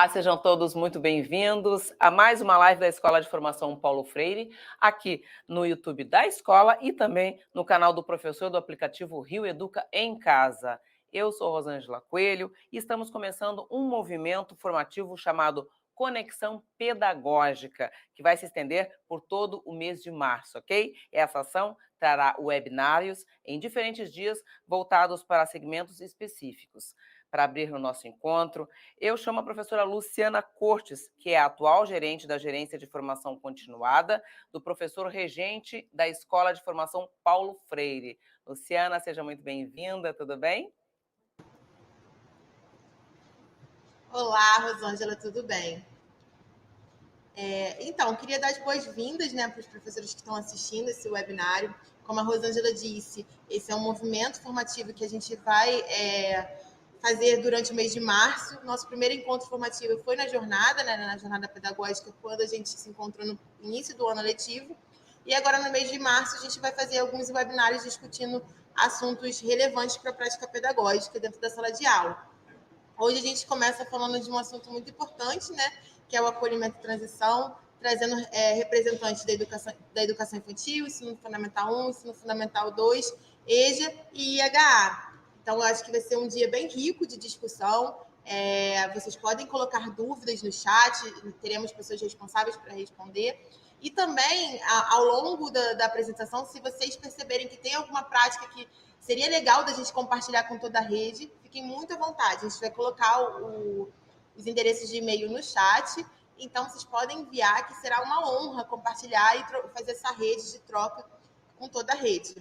Olá, sejam todos muito bem-vindos a mais uma live da Escola de Formação Paulo Freire, aqui no YouTube da escola e também no canal do professor do aplicativo Rio Educa em Casa. Eu sou Rosângela Coelho e estamos começando um movimento formativo chamado Conexão Pedagógica, que vai se estender por todo o mês de março, ok? Essa ação trará webinários em diferentes dias voltados para segmentos específicos. Para abrir o nosso encontro, eu chamo a professora Luciana Cortes, que é a atual gerente da Gerência de Formação Continuada, do professor regente da Escola de Formação Paulo Freire. Luciana, seja muito bem-vinda, tudo bem? Olá, Rosângela, tudo bem? Então, queria dar as boas-vindas, para os professores que estão assistindo esse webinário. Como a Rosângela disse, esse é um movimento formativo que a gente vai fazer durante o mês de março. Nosso primeiro encontro formativo foi na jornada, na jornada pedagógica, quando a gente se encontrou no início do ano letivo. E agora, no mês de março, a gente vai fazer alguns webinários discutindo assuntos relevantes para a prática pedagógica dentro da sala de aula. Hoje a gente começa falando de um assunto muito importante, que é o acolhimento e transição, trazendo representantes da educação infantil, ensino fundamental 1, ensino fundamental 2, EJA e IHA. Então, eu acho que vai ser um dia bem rico de discussão. Vocês podem colocar dúvidas no chat, teremos pessoas responsáveis para responder. E também, ao longo da apresentação, se vocês perceberem que tem alguma prática que seria legal da gente compartilhar com toda a rede, fiquem muito à vontade. A gente vai colocar os endereços de e-mail no chat, então vocês podem enviar, que será uma honra compartilhar e fazer essa rede de troca com toda a rede.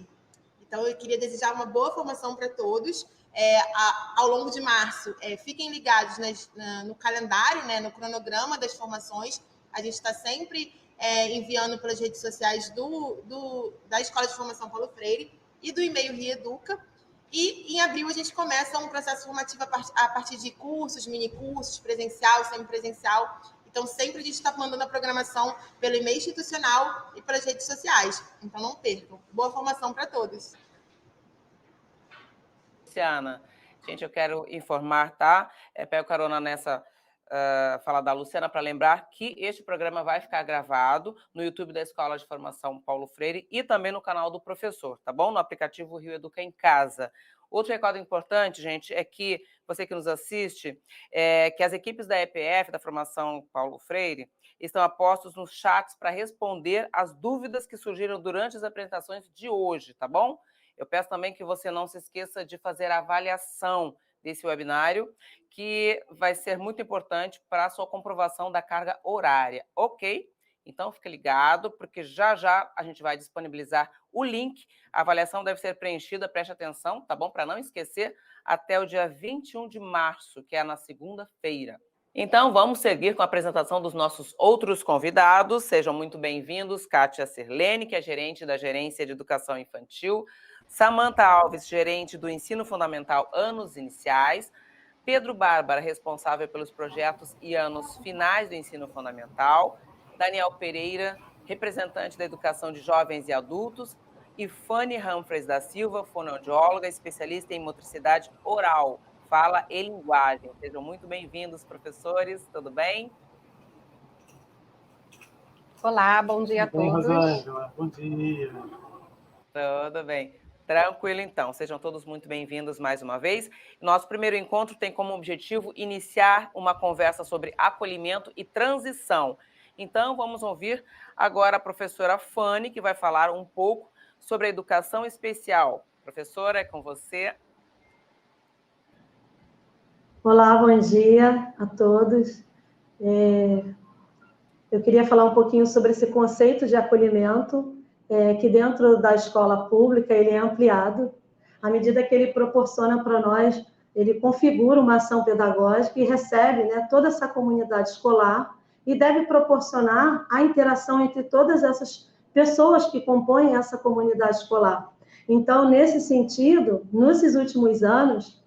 Então, eu queria desejar uma boa formação para todos. Ao longo de março, fiquem ligados no calendário, no cronograma das formações. A gente está sempre enviando pelas redes sociais da Escola de Formação Paulo Freire e do e-mail Rio Educa. E em abril a gente começa um processo formativo a partir de cursos, mini-cursos, presencial, semipresencial. Então, sempre a gente está mandando a programação pelo e-mail institucional e pelas redes sociais. Então, não percam. Boa formação para todos. Luciana, gente, eu quero informar, tá? Pego carona nessa fala da Luciana para lembrar que este programa vai ficar gravado no YouTube da Escola de Formação Paulo Freire e também no canal do professor, tá bom? No aplicativo Rio Educa em Casa. Outro recado importante, gente, é que você que nos assiste, que as equipes da EPF, da Formação Paulo Freire, estão a postos nos chats para responder as dúvidas que surgiram durante as apresentações de hoje, tá bom? Eu peço também que você não se esqueça de fazer a avaliação desse webinário, que vai ser muito importante para a sua comprovação da carga horária, ok? Então, fique ligado, porque já a gente vai disponibilizar o link. A avaliação deve ser preenchida, preste atenção, tá bom? Para não esquecer, até o dia 21 de março, que é na segunda-feira. Então, vamos seguir com a apresentação dos nossos outros convidados. Sejam muito bem-vindos, Kátia Sirlene, que é gerente da Gerência de Educação Infantil, Samanta Alves, gerente do Ensino Fundamental Anos Iniciais, Pedro Bárbara, responsável pelos projetos e anos finais do Ensino Fundamental, Daniel Pereira, representante da Educação de Jovens e Adultos, e Fanny Humphreys da Silva, fonoaudióloga, especialista em motricidade oral, fala e linguagem. Sejam muito bem-vindos, professores, tudo bem? Olá, bom dia a todos. Bom, Rosângela, bom dia. Tudo bem. Tranquilo, então. Sejam todos muito bem-vindos mais uma vez. Nosso primeiro encontro tem como objetivo iniciar uma conversa sobre acolhimento e transição. Então, vamos ouvir agora a professora Fanny, que vai falar um pouco sobre a educação especial. Professora, é com você. Olá, bom dia a todos. Eu queria falar um pouquinho sobre esse conceito de acolhimento, que dentro da escola pública ele é ampliado, à medida que ele proporciona para nós, ele configura uma ação pedagógica e recebe toda essa comunidade escolar e deve proporcionar a interação entre todas essas pessoas que compõem essa comunidade escolar. Então, nesse sentido, nesses últimos anos,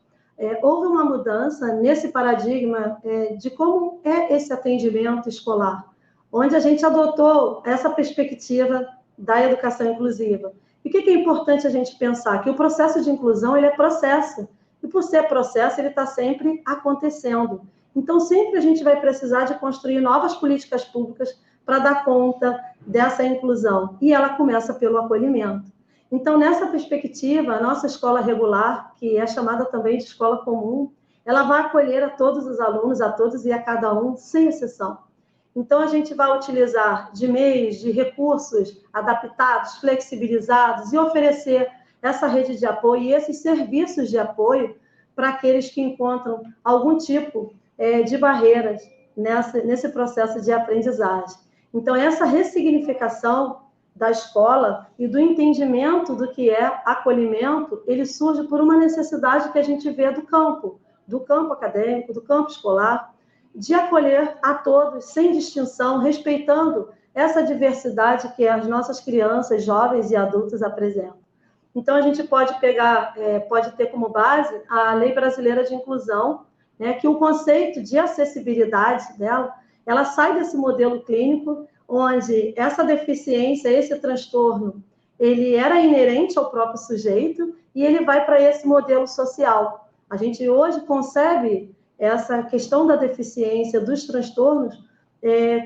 houve uma mudança nesse paradigma de como é esse atendimento escolar, onde a gente adotou essa perspectiva da educação inclusiva. E o que é importante a gente pensar? Que o processo de inclusão, ele é processo. E por ser processo, ele está sempre acontecendo. Então, sempre a gente vai precisar de construir novas políticas públicas para dar conta dessa inclusão. E ela começa pelo acolhimento. Então, nessa perspectiva, a nossa escola regular, que é chamada também de escola comum, ela vai acolher a todos os alunos, a todos e a cada um, sem exceção. Então, a gente vai utilizar de meios, de recursos adaptados, flexibilizados e oferecer essa rede de apoio e esses serviços de apoio para aqueles que encontram algum tipo de barreiras nesse processo de aprendizagem. Então, essa ressignificação da escola e do entendimento do que é acolhimento, ele surge por uma necessidade que a gente vê do campo acadêmico, do campo escolar, de acolher a todos, sem distinção, respeitando essa diversidade que as nossas crianças, jovens e adultos apresentam. Então, a gente pode pode ter como base a Lei Brasileira de Inclusão, né, que o conceito de acessibilidade dela, ela sai desse modelo clínico, onde essa deficiência, esse transtorno, ele era inerente ao próprio sujeito e ele vai para esse modelo social. A gente hoje concebe essa questão da deficiência, dos transtornos,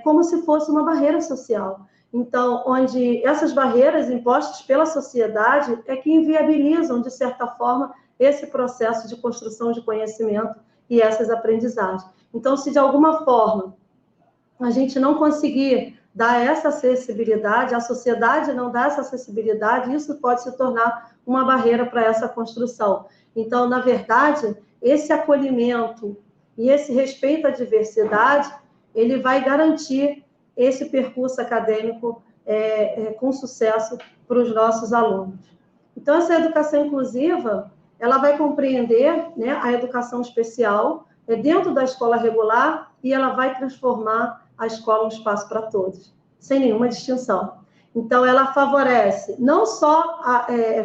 como se fosse uma barreira social. Então, onde essas barreiras impostas pela sociedade é que inviabilizam, de certa forma, esse processo de construção de conhecimento e essas aprendizagens. Então, se de alguma forma a gente não conseguir dar essa acessibilidade, a sociedade não dá essa acessibilidade, isso pode se tornar uma barreira para essa construção. Então, na verdade, esse acolhimento e esse respeito à diversidade, ele vai garantir esse percurso acadêmico com sucesso para os nossos alunos. Então, essa educação inclusiva, ela vai compreender, né, a educação especial dentro da escola regular e ela vai transformar a escola um espaço para todos, sem nenhuma distinção. Então, ela favorece, não só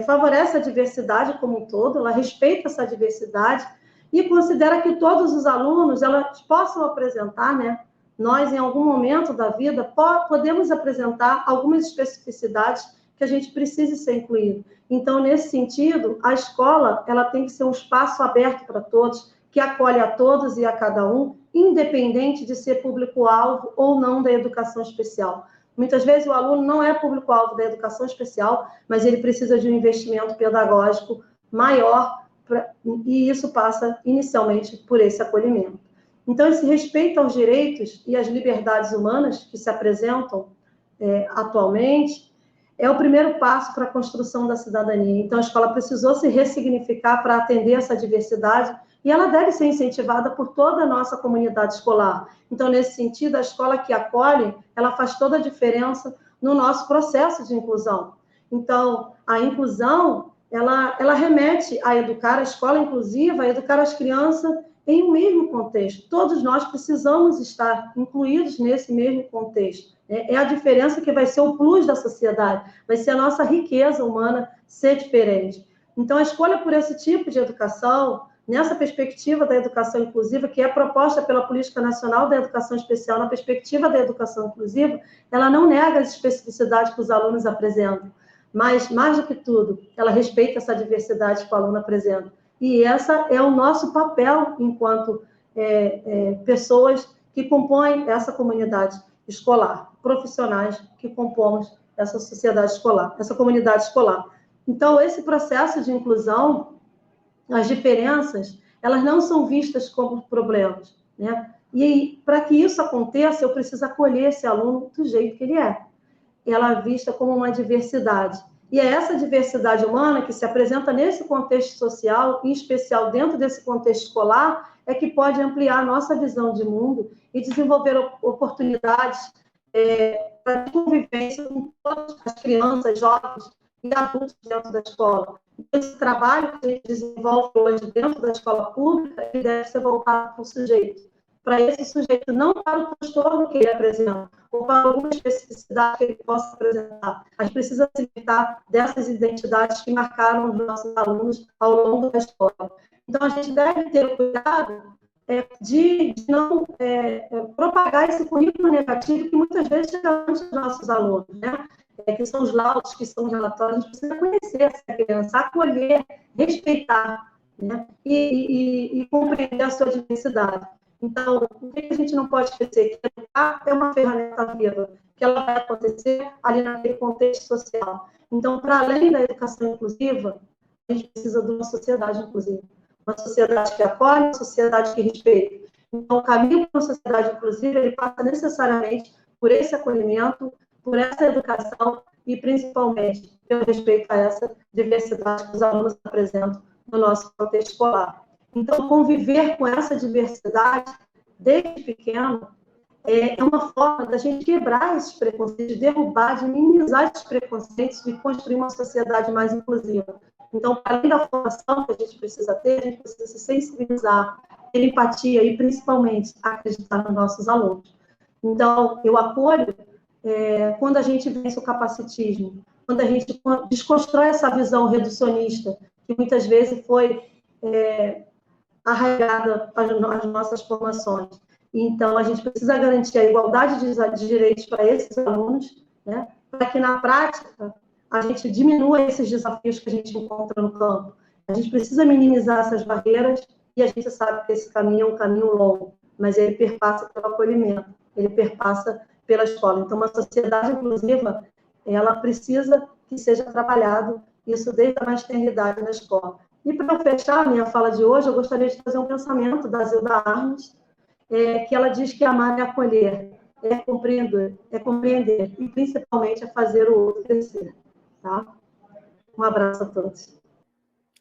favorece a diversidade como um todo, ela respeita essa diversidade e considera que todos os alunos elas possam apresentar, né? Nós, em algum momento da vida, podemos apresentar algumas especificidades que a gente precise ser incluído. Então, nesse sentido, a escola ela tem que ser um espaço aberto para todos, que acolhe a todos e a cada um, independente de ser público-alvo ou não da educação especial. Muitas vezes o aluno não é público-alvo da educação especial, mas ele precisa de um investimento pedagógico maior, e isso passa inicialmente por esse acolhimento. Então, esse respeito aos direitos e às liberdades humanas que se apresentam atualmente é o primeiro passo para a construção da cidadania. Então, a escola precisou se ressignificar para atender essa diversidade e ela deve ser incentivada por toda a nossa comunidade escolar. Então, nesse sentido, a escola que acolhe, ela faz toda a diferença no nosso processo de inclusão. Então, a inclusão, ela remete a educar a escola inclusiva, a educar as crianças em um mesmo contexto. Todos nós precisamos estar incluídos nesse mesmo contexto. É a diferença que vai ser o plus da sociedade, vai ser a nossa riqueza humana ser diferente. Então, a escolha por esse tipo de educação, nessa perspectiva da educação inclusiva, que é proposta pela Política Nacional da Educação Especial, na perspectiva da educação inclusiva, ela não nega as especificidades que os alunos apresentam, mas, mais do que tudo, ela respeita essa diversidade que o aluno apresenta. E essa é o nosso papel enquanto pessoas que compõem essa comunidade escolar, profissionais que compomos essa sociedade escolar, essa comunidade escolar. Então, esse processo de inclusão, as diferenças, elas não são vistas como problemas, né? E para que isso aconteça, eu preciso acolher esse aluno do jeito que ele é. Ela é vista como uma diversidade. E é essa diversidade humana que se apresenta nesse contexto social, em especial dentro desse contexto escolar, é que pode ampliar a nossa visão de mundo e desenvolver oportunidades para convivência com todas as crianças, jovens e adultos dentro da escola. Esse trabalho que a gente desenvolve hoje dentro da escola pública, ele deve ser voltado para o sujeito. Para esse sujeito, não para o transtorno que ele apresenta, ou para alguma especificidade que ele possa apresentar. A gente precisa se livrar dessas identidades que marcaram os nossos alunos ao longo da história. Então, a gente deve ter o cuidado de não propagar esse currículo negativo que muitas vezes chega antes dos nossos alunos, né? Que são os laudos, que são os relatórios. A gente precisa conhecer essa criança, acolher, respeitar, né? E compreender a sua diversidade. Então, o que a gente não pode esquecer? Que educar é uma ferramenta viva, que ela vai acontecer ali naquele contexto social. Então, para além da educação inclusiva, a gente precisa de uma sociedade inclusiva. Uma sociedade que acolhe, uma sociedade que respeita. Então, o caminho para uma sociedade inclusiva, ele passa necessariamente por esse acolhimento, por essa educação e, principalmente, pelo respeito a essa diversidade que os alunos apresentam no nosso contexto escolar. Então, conviver com essa diversidade desde pequeno é uma forma da gente quebrar esses preconceitos, de derrubar, de minimizar esses preconceitos e construir uma sociedade mais inclusiva. Então, além da formação que a gente precisa ter, a gente precisa se sensibilizar, ter empatia e, principalmente, acreditar nos nossos alunos. Então, eu acolho quando a gente vence o capacitismo, quando a gente desconstrói essa visão reducionista, que muitas vezes foi arraigada às nossas formações. Então, a gente precisa garantir a igualdade de direitos para esses alunos, né, para que, na prática, a gente diminua esses desafios que a gente encontra no campo. A gente precisa minimizar essas barreiras e a gente sabe que esse caminho é um caminho longo, mas ele perpassa pelo acolhimento, ele perpassa pela escola. Então, uma sociedade inclusiva, ela precisa que seja trabalhado isso desde a mais tenra idade na escola. E para fechar a minha fala de hoje, eu gostaria de fazer um pensamento da Zilda Arnes, que ela diz que amar é acolher, é compreender e, principalmente, é fazer o outro crescer. Tá? Um abraço a todos.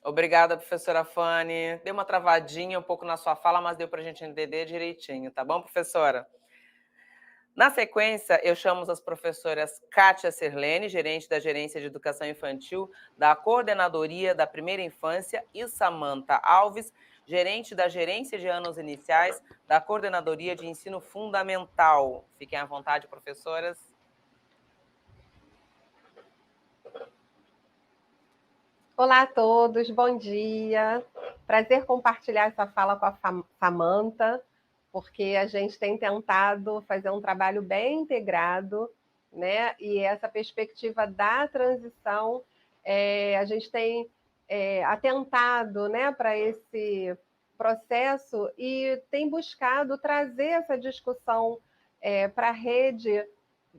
Obrigada, professora Fanny. Deu uma travadinha um pouco na sua fala, mas deu para a gente entender direitinho, tá bom, professora? Na sequência, eu chamo as professoras Kátia Serlene, gerente da Gerência de Educação Infantil da Coordenadoria da Primeira Infância, e Samanta Alves, gerente da Gerência de Anos Iniciais da Coordenadoria de Ensino Fundamental. Fiquem à vontade, professoras. Olá a todos, bom dia. Prazer compartilhar essa fala com a Samanta, porque a gente tem tentado fazer um trabalho bem integrado, né? E essa perspectiva da transição, a gente tem atentado, né, para esse processo e tem buscado trazer essa discussão para a rede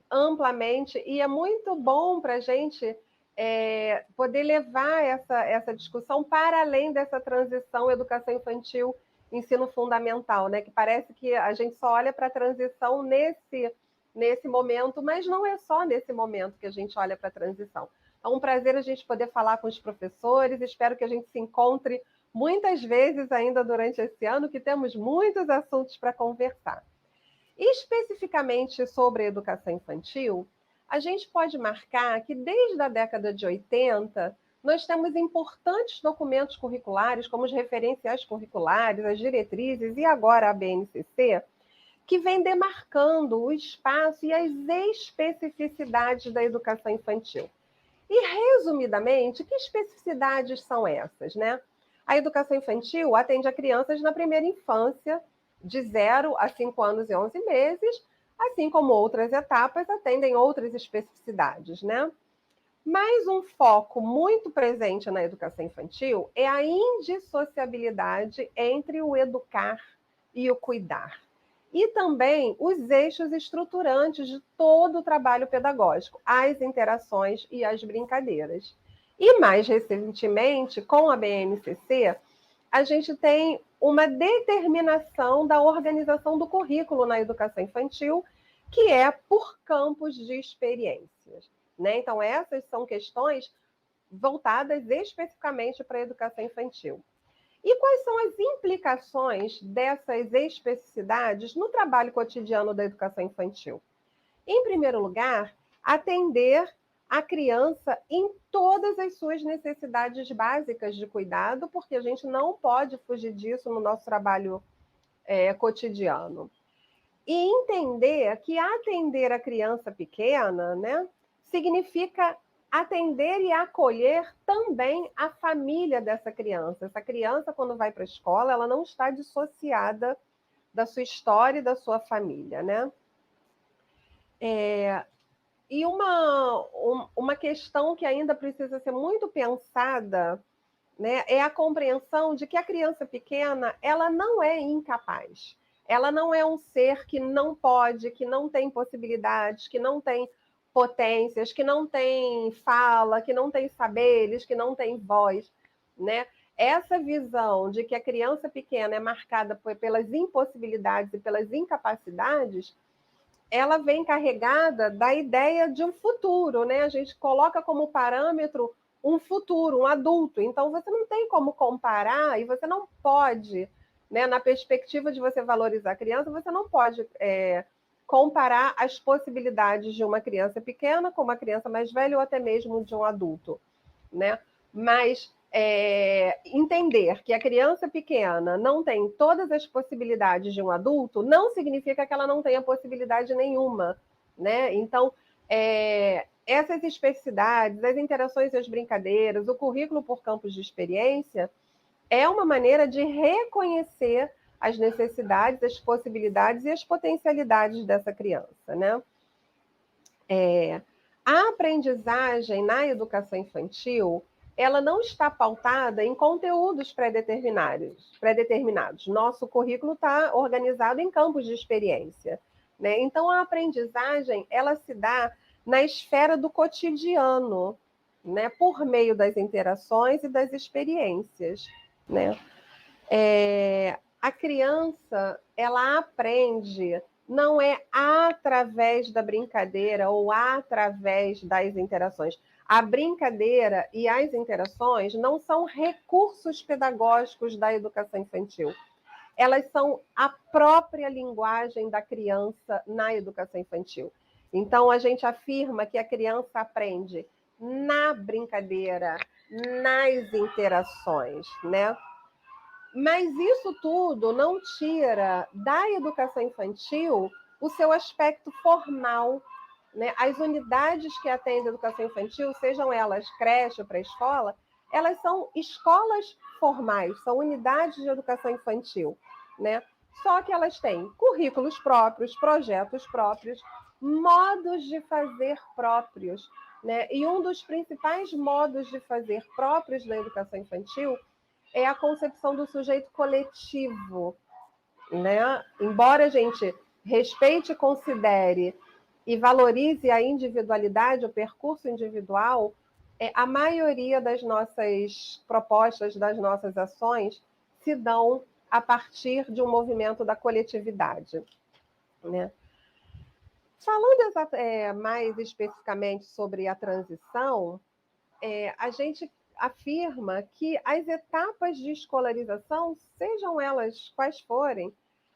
amplamente, e é muito bom para a gente poder levar essa discussão para além dessa transição educação infantil, ensino fundamental, né? Que parece que a gente só olha para a transição nesse momento, mas não é só nesse momento que a gente olha para a transição. É um prazer a gente poder falar com os professores, espero que a gente se encontre muitas vezes ainda durante esse ano, que temos muitos assuntos para conversar. Especificamente sobre a educação infantil, a gente pode marcar que desde a década de 80, nós temos importantes documentos curriculares, como os referenciais curriculares, as diretrizes e agora a BNCC, que vem demarcando o espaço e as especificidades da educação infantil. E, resumidamente, que especificidades são essas, né? A educação infantil atende a crianças na primeira infância, de 0 a 5 anos e 11 meses, assim como outras etapas atendem outras especificidades, né? Mas um foco muito presente na educação infantil é a indissociabilidade entre o educar e o cuidar. E também os eixos estruturantes de todo o trabalho pedagógico, as interações e as brincadeiras. E mais recentemente, com a BNCC, a gente tem uma determinação da organização do currículo na educação infantil, que é por campos de experiências, né? Então, essas são questões voltadas especificamente para a educação infantil. E quais são as implicações dessas especificidades no trabalho cotidiano da educação infantil? Em primeiro lugar, atender a criança em todas as suas necessidades básicas de cuidado, porque a gente não pode fugir disso no nosso trabalho cotidiano. E entender que atender a criança pequena, né, significa atender e acolher também a família dessa criança. Essa criança, quando vai para a escola, ela não está dissociada da sua história e da sua família, né? E uma questão que ainda precisa ser muito pensada, né, é a compreensão de que a criança pequena, ela não é incapaz. Ela não é um ser que não pode, que não tem possibilidades, que não tem potências, que não tem fala, que não tem saberes, que não tem voz, né? Essa visão de que a criança pequena é marcada pelas impossibilidades e pelas incapacidades, ela vem carregada da ideia de um futuro, né? A gente coloca como parâmetro um futuro, um adulto. Então, você não tem como comparar e você não pode, né, na perspectiva de você valorizar a criança, você não pode comparar as possibilidades de uma criança pequena com uma criança mais velha ou até mesmo de um adulto, né? Mas entender que a criança pequena não tem todas as possibilidades de um adulto não significa que ela não tenha possibilidade nenhuma, né? Então, essas especificidades, as interações e as brincadeiras, o currículo por campos de experiência é uma maneira de reconhecer as necessidades, as possibilidades e as potencialidades dessa criança, né? A aprendizagem na educação infantil, ela não está pautada em conteúdos pré-determinados. Nosso currículo está organizado em campos de experiência, né? Então, a aprendizagem, ela se dá na esfera do cotidiano, né? Por meio das interações e das experiências, né? A criança, ela aprende não é através da brincadeira ou através das interações. A brincadeira e as interações não são recursos pedagógicos da educação infantil. Elas são a própria linguagem da criança na educação infantil. Então, a gente afirma que a criança aprende na brincadeira, nas interações, né? Mas isso tudo não tira da educação infantil o seu aspecto formal, né? As unidades que atendem a educação infantil, sejam elas creche ou pré-escola, elas são escolas formais, são unidades de educação infantil, né? Só que elas têm currículos próprios, projetos próprios, modos de fazer próprios, né? E um dos principais modos de fazer próprios da educação infantil é a concepção do sujeito coletivo, né? Embora a gente respeite, considere e valorize a individualidade, o percurso individual, a maioria das nossas propostas, das nossas ações, se dão a partir de um movimento da coletividade, né? Falando mais especificamente sobre a transição, a gente afirma que as etapas de escolarização, sejam elas quais forem,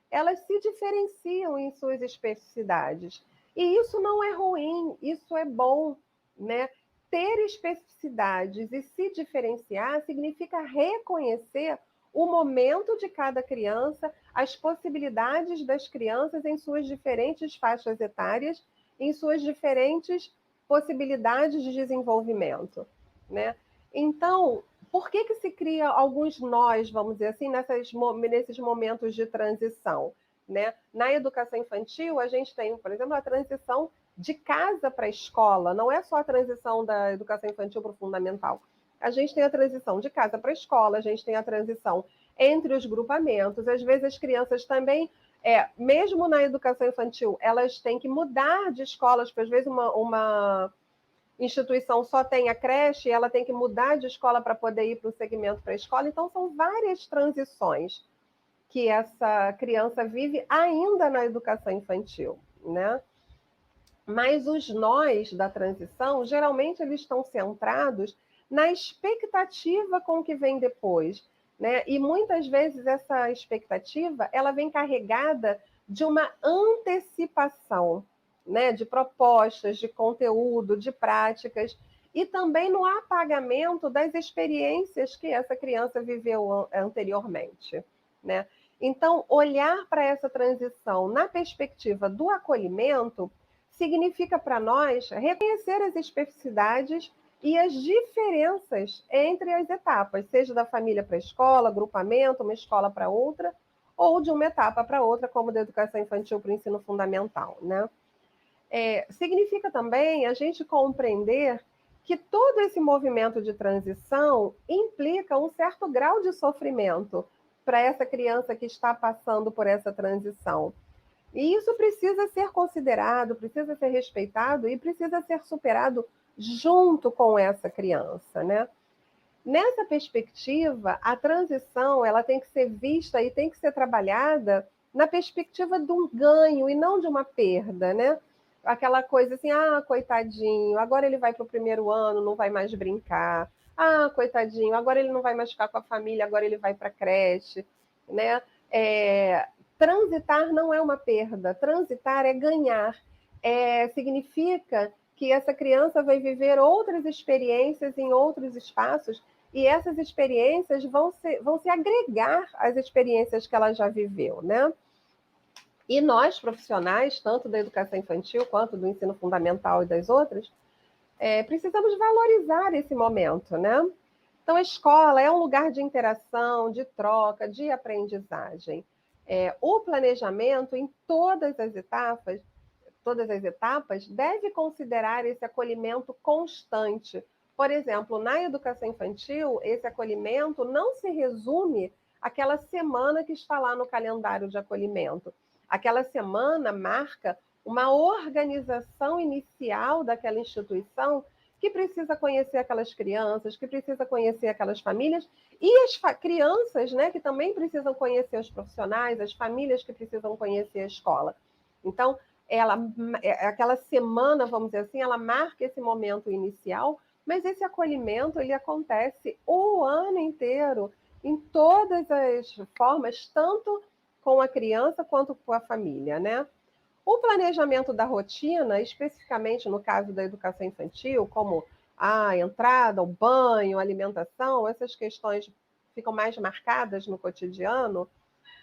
elas se diferenciam em suas especificidades. E isso não é ruim, isso é bom, né? Ter especificidades e se diferenciar significa reconhecer o momento de cada criança, as possibilidades das crianças em suas diferentes faixas etárias, em suas diferentes possibilidades de desenvolvimento, né? Então, por que se cria alguns nós, vamos dizer assim, nesses momentos de transição, né? Na educação infantil, a gente tem, por exemplo, a transição de casa para a escola, não é só a transição da educação infantil para o fundamental. A gente tem a transição de casa para a escola, a gente tem a transição entre os grupamentos, às vezes as crianças também, mesmo na educação infantil, elas têm que mudar de escolas, porque às vezes uma instituição só tem a creche, ela tem que mudar de escola para poder ir para o segmento pré-escola. Então, são várias transições que essa criança vive ainda na educação infantil, né? Mas os nós da transição, geralmente, eles estão centrados na expectativa com o que vem depois, né? E muitas vezes essa expectativa, ela vem carregada de uma antecipação, né, de propostas, de conteúdo, de práticas, e também no apagamento das experiências que essa criança viveu anteriormente, né? Então, olhar para essa transição na perspectiva do acolhimento significa para nós reconhecer as especificidades e as diferenças entre as etapas, seja da família para a escola, grupamento, uma escola para outra, ou de uma etapa para outra, como da educação infantil para o ensino fundamental, né? Significa também a gente compreender que todo esse movimento de transição implica um certo grau de sofrimento, para essa criança que está passando por essa transição. E isso precisa ser considerado, precisa ser respeitado e precisa ser superado junto com essa criança, né? Nessa perspectiva, a transição ela tem que ser vista e tem que ser trabalhada na perspectiva de um ganho e não de uma perda, né? Aquela coisa assim, coitadinho, agora ele vai para o primeiro ano, não vai mais brincar. Coitadinho, agora ele não vai mais ficar com a família, agora ele vai para a creche, né? Transitar não é uma perda, transitar é ganhar. Significa que essa criança vai viver outras experiências em outros espaços e essas experiências vão se agregar às experiências que ela já viveu, né? E nós, profissionais, tanto da educação infantil quanto do ensino fundamental e das outras, precisamos valorizar esse momento, né? Então, a escola é um lugar de interação, de troca, de aprendizagem. O planejamento, em todas as etapas, deve considerar esse acolhimento constante. Por exemplo, na educação infantil, esse acolhimento não se resume àquela semana que está lá no calendário de acolhimento. Aquela semana marca uma organização inicial daquela instituição que precisa conhecer aquelas crianças, que precisa conhecer aquelas famílias, e as crianças, né, que também precisam conhecer os profissionais, as famílias que precisam conhecer a escola. Então, aquela semana, vamos dizer assim, ela marca esse momento inicial, mas esse acolhimento ele acontece o ano inteiro, em todas as formas, tanto com a criança quanto com a família, né? O planejamento da rotina, especificamente no caso da educação infantil, como a entrada, o banho, a alimentação, essas questões ficam mais marcadas no cotidiano,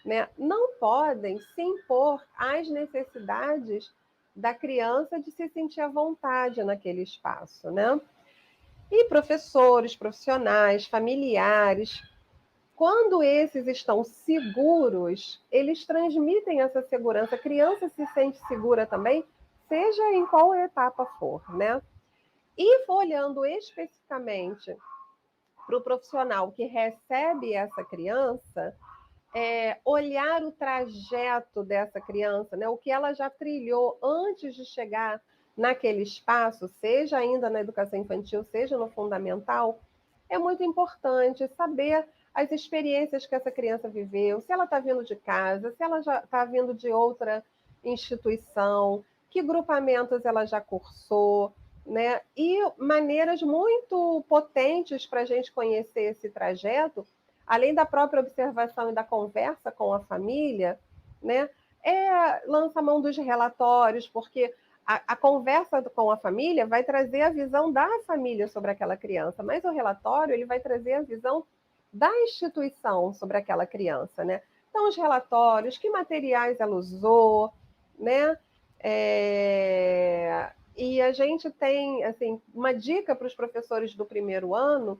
né? Não podem se impor às necessidades da criança de se sentir à vontade naquele espaço, né? E professores, profissionais, familiares, quando esses estão seguros, eles transmitem essa segurança. A criança se sente segura também, seja em qual etapa for, né? E olhando especificamente para o profissional que recebe essa criança, olhar o trajeto dessa criança, né? O que ela já trilhou antes de chegar naquele espaço, seja ainda na educação infantil, seja no fundamental, é muito importante saber as experiências que essa criança viveu, se ela está vindo de casa, se ela já está vindo de outra instituição, que grupamentos ela já cursou, né? E maneiras muito potentes para a gente conhecer esse trajeto, além da própria observação e da conversa com a família, né? Lança a mão dos relatórios, porque a conversa com a família vai trazer a visão da família sobre aquela criança, mas o relatório ele vai trazer a visão da instituição sobre aquela criança, né? Então, os relatórios, que materiais ela usou, né? E a gente tem, assim, uma dica para os professores do primeiro ano.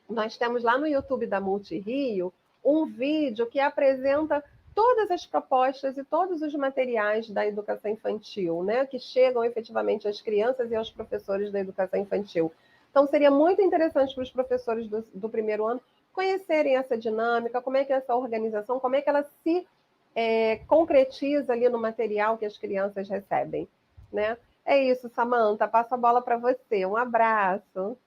Nós temos lá no YouTube da Multirio um vídeo que apresenta todas as propostas e todos os materiais da educação infantil, né, que chegam efetivamente às crianças e aos professores da educação infantil. Então, seria muito interessante para os professores do primeiro ano conhecerem essa dinâmica, como é que é essa organização, como é que ela se concretiza ali no material que as crianças recebem, né? É isso, Samantha, passo a bola para você. Um abraço.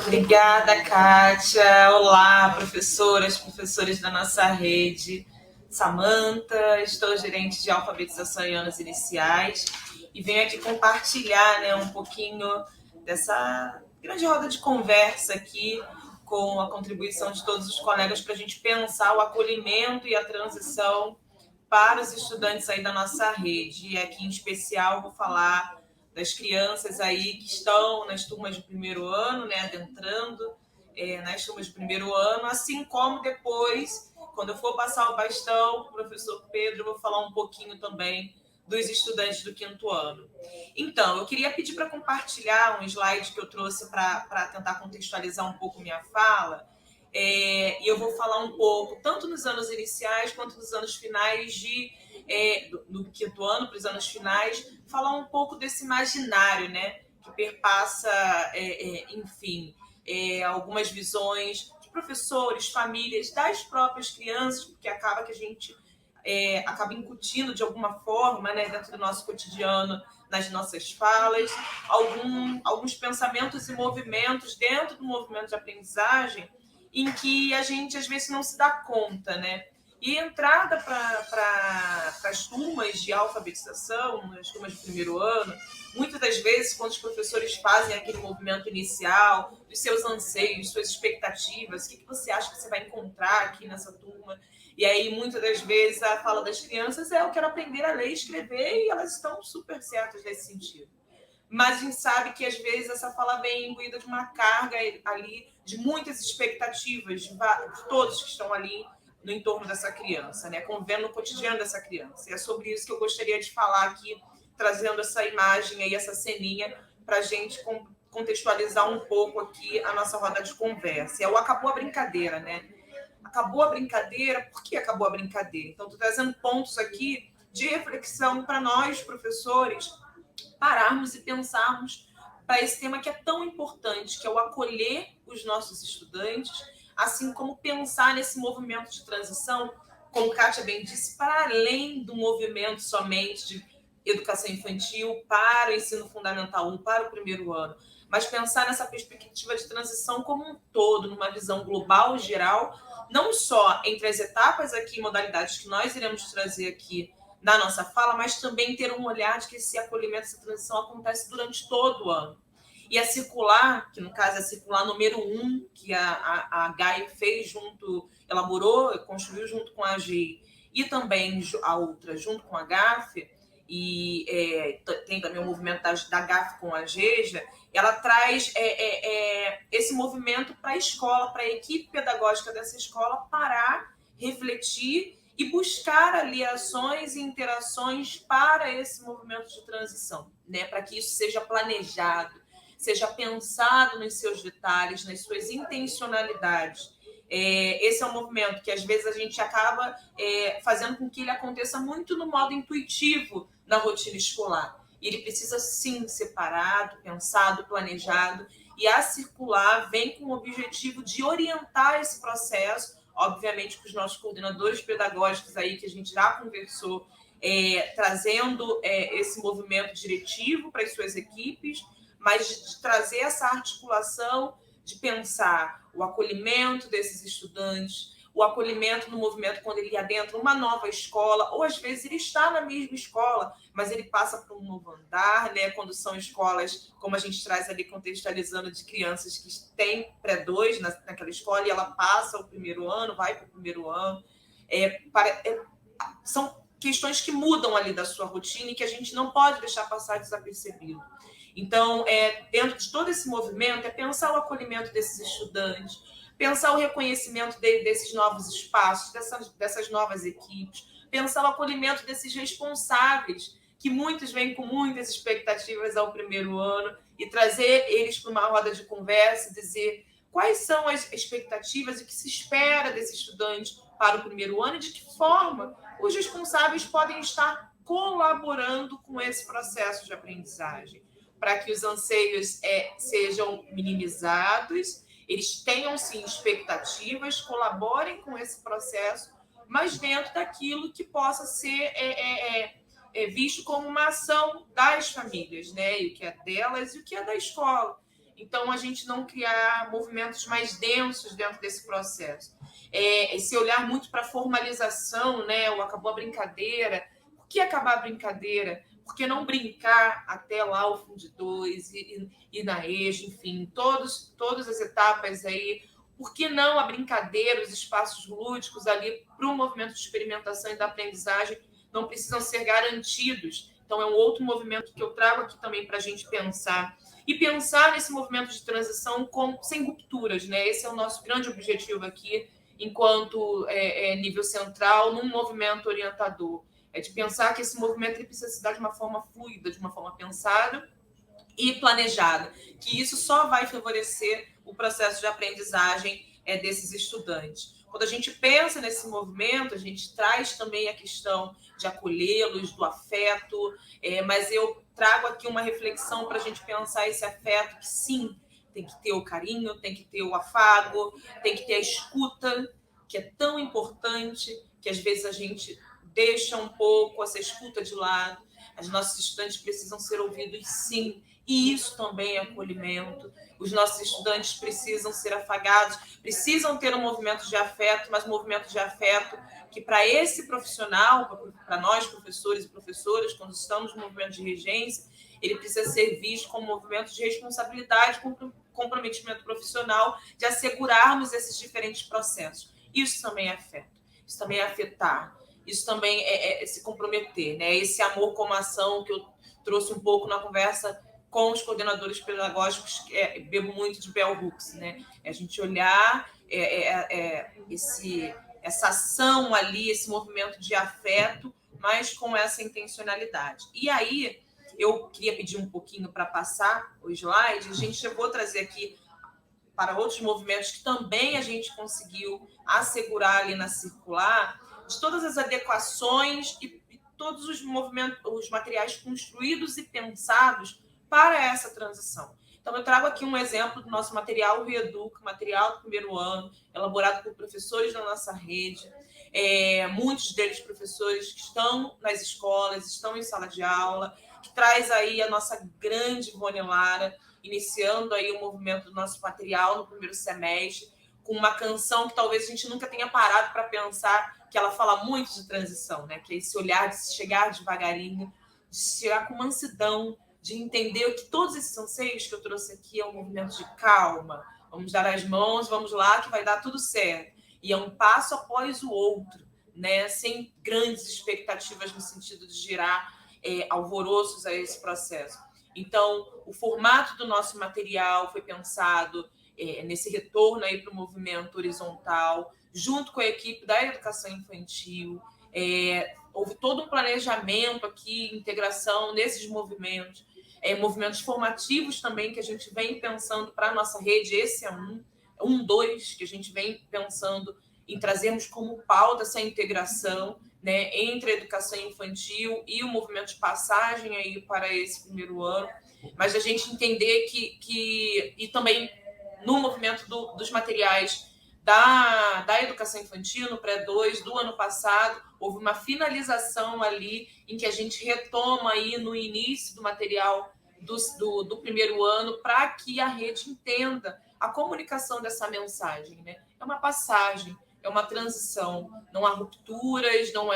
Obrigada, Kátia. Olá, professoras, professores da nossa rede. Samantha, estou gerente de alfabetização em anos iniciais e venho aqui compartilhar, né, um pouquinho dessa grande roda de conversa aqui com a contribuição de todos os colegas para a gente pensar o acolhimento e a transição para os estudantes aí da nossa rede. E aqui, em especial, vou falar das crianças aí que estão nas turmas de primeiro ano, né, adentrando nas turmas de primeiro ano, assim como depois, quando eu for passar o bastão para o professor Pedro, eu vou falar um pouquinho também dos estudantes do quinto ano. Então, eu queria pedir para compartilhar um slide que eu trouxe para tentar contextualizar um pouco minha fala, e eu vou falar um pouco, tanto nos anos iniciais quanto nos anos finais do quinto ano, para os anos finais, falar um pouco desse imaginário, né, que perpassa, enfim, algumas visões de professores, famílias, das próprias crianças, porque acaba que a gente acaba incutindo de alguma forma, né, dentro do nosso cotidiano, nas nossas falas, alguns pensamentos e movimentos dentro do movimento de aprendizagem em que a gente, às vezes, não se dá conta, né? E entrada para as turmas de alfabetização, as turmas de primeiro ano, muitas das vezes, quando os professores fazem aquele movimento inicial, dos seus anseios, suas expectativas, o que você acha que você vai encontrar aqui nessa turma? E aí, muitas das vezes, a fala das crianças eu quero aprender a ler e escrever, e elas estão super certas nesse sentido. Mas a gente sabe que, às vezes, essa fala vem imbuída de uma carga ali, de muitas expectativas, de todos que estão ali no entorno dessa criança, né? Convivendo no cotidiano dessa criança. E é sobre isso que eu gostaria de falar aqui, trazendo essa imagem aí, essa ceninha, para a gente contextualizar um pouco aqui a nossa roda de conversa. É o acabou a brincadeira, né? Acabou a brincadeira, por que acabou a brincadeira? Então, estou trazendo pontos aqui de reflexão para nós, professores, pararmos e pensarmos para esse tema que é tão importante, que é o acolher os nossos estudantes, assim como pensar nesse movimento de transição, como Kátia bem disse, para além do movimento somente de educação infantil para o ensino fundamental 1, para o primeiro ano, mas pensar nessa perspectiva de transição como um todo, numa visão global, geral, não só entre as etapas aqui, modalidades que nós iremos trazer aqui na nossa fala, mas também ter um olhar de que esse acolhimento, essa transição acontece durante todo o ano. E a circular, que no caso é a circular número 1, que a GAI fez elaborou, construiu junto com a AGEI, e também a outra junto com a GAF, e tem também o movimento da GAF com a GEJA, ela traz esse movimento para a escola, para a equipe pedagógica dessa escola parar, refletir e buscar ali ações e interações para esse movimento de transição, né? Para que isso seja planejado, seja pensado nos seus detalhes, nas suas intencionalidades. Esse é um movimento que, às vezes, a gente acaba fazendo com que ele aconteça muito no modo intuitivo da rotina escolar. Ele precisa, sim, ser parado, pensado, planejado, e a circular vem com o objetivo de orientar esse processo, obviamente com os nossos coordenadores pedagógicos aí, que a gente já conversou, trazendo esse movimento diretivo para as suas equipes, mas de trazer essa articulação, de pensar o acolhimento desses estudantes, o acolhimento no movimento quando ele adentra uma nova escola, ou às vezes ele está na mesma escola, mas ele passa para um novo andar, né? Quando são escolas, como a gente traz ali contextualizando, de crianças que têm pré-2 naquela escola e ela passa o primeiro ano, vai para o primeiro ano. São questões que mudam ali da sua rotina e que a gente não pode deixar passar desapercebido. Então, dentro de todo esse movimento, pensar o acolhimento desses estudantes, pensar o reconhecimento desses novos espaços, dessas novas equipes, pensar o acolhimento desses responsáveis, que muitos vêm com muitas expectativas ao primeiro ano, e trazer eles para uma roda de conversa, dizer quais são as expectativas e o que se espera desse estudante para o primeiro ano e de que forma os responsáveis podem estar colaborando com esse processo de aprendizagem, para que os anseios sejam minimizados, eles tenham, sim, expectativas, colaborem com esse processo, mas dentro daquilo que possa ser visto como uma ação das famílias, né? E o que é delas e o que é da escola. Então, a gente não criar movimentos mais densos dentro desse processo. Esse olhar muito para a formalização, né? O acabou a brincadeira. Por que acabar a brincadeira? Por que não brincar até lá o Fundo 2 e na EJA, enfim, todas as etapas aí? Por que não a brincadeira, os espaços lúdicos ali para o movimento de experimentação e da aprendizagem não precisam ser garantidos? Então, é um outro movimento que eu trago aqui também para a gente pensar. E pensar nesse movimento de transição sem rupturas, né? Esse é o nosso grande objetivo aqui, enquanto nível central, num movimento orientador. De pensar que esse movimento ele precisa se dar de uma forma fluida, de uma forma pensada e planejada, que isso só vai favorecer o processo de aprendizagem desses estudantes. Quando a gente pensa nesse movimento, a gente traz também a questão de acolhê-los, do afeto, mas eu trago aqui uma reflexão para a gente pensar esse afeto, que sim, tem que ter o carinho, tem que ter o afago, tem que ter a escuta, que é tão importante, que às vezes a gente deixa um pouco essa escuta de lado. Os nossos estudantes precisam ser ouvidos, sim, e isso também é acolhimento. Os nossos estudantes precisam ser afagados, precisam ter um movimento de afeto, mas um movimento de afeto que para esse profissional, para nós professores e professoras, quando estamos no movimento de regência, ele precisa ser visto como um movimento de responsabilidade, comprometimento profissional, de assegurarmos esses diferentes processos. Isso também é afeto, isso também é afetar, isso também é se comprometer, né? Esse amor como ação que eu trouxe um pouco na conversa com os coordenadores pedagógicos, bebo muito de Bell Hooks, né? É a gente olhar essa ação ali, esse movimento de afeto, mas com essa intencionalidade. E aí, eu queria pedir um pouquinho para passar o slide, a gente chegou a trazer aqui para outros movimentos que também a gente conseguiu assegurar ali na circular, de todas as adequações e todos os movimentos, os materiais construídos e pensados para essa transição. Então, eu trago aqui um exemplo do nosso material Reeduca, material do primeiro ano, elaborado por professores da nossa rede, muitos deles professores que estão nas escolas, estão em sala de aula, que traz aí a nossa grande Ivone Lara, iniciando aí o movimento do nosso material no primeiro semestre, com uma canção que talvez a gente nunca tenha parado para pensar, que ela fala muito de transição, né? Que é esse olhar de chegar devagarinho, de chegar com mansidão, de entender que todos esses anseios que eu trouxe aqui é um movimento de calma, vamos dar as mãos, vamos lá, que vai dar tudo certo. E é um passo após o outro, né? Sem grandes expectativas no sentido de gerar alvoroços a esse processo. Então, o formato do nosso material foi pensado nesse retorno aí para o movimento horizontal, junto com a equipe da educação infantil. Houve todo um planejamento aqui, integração nesses movimentos, movimentos formativos também que a gente vem pensando para a nossa rede. Esse é dois, que a gente vem pensando em trazermos como pauta essa integração, né, entre a educação infantil e o movimento de passagem aí para esse primeiro ano, mas a gente entender e também no movimento dos materiais da educação infantil, no pré-2 do ano passado, houve uma finalização ali em que a gente retoma aí no início do material do primeiro ano para que a rede entenda a comunicação dessa mensagem, né? É uma passagem, é uma transição, não há rupturas, não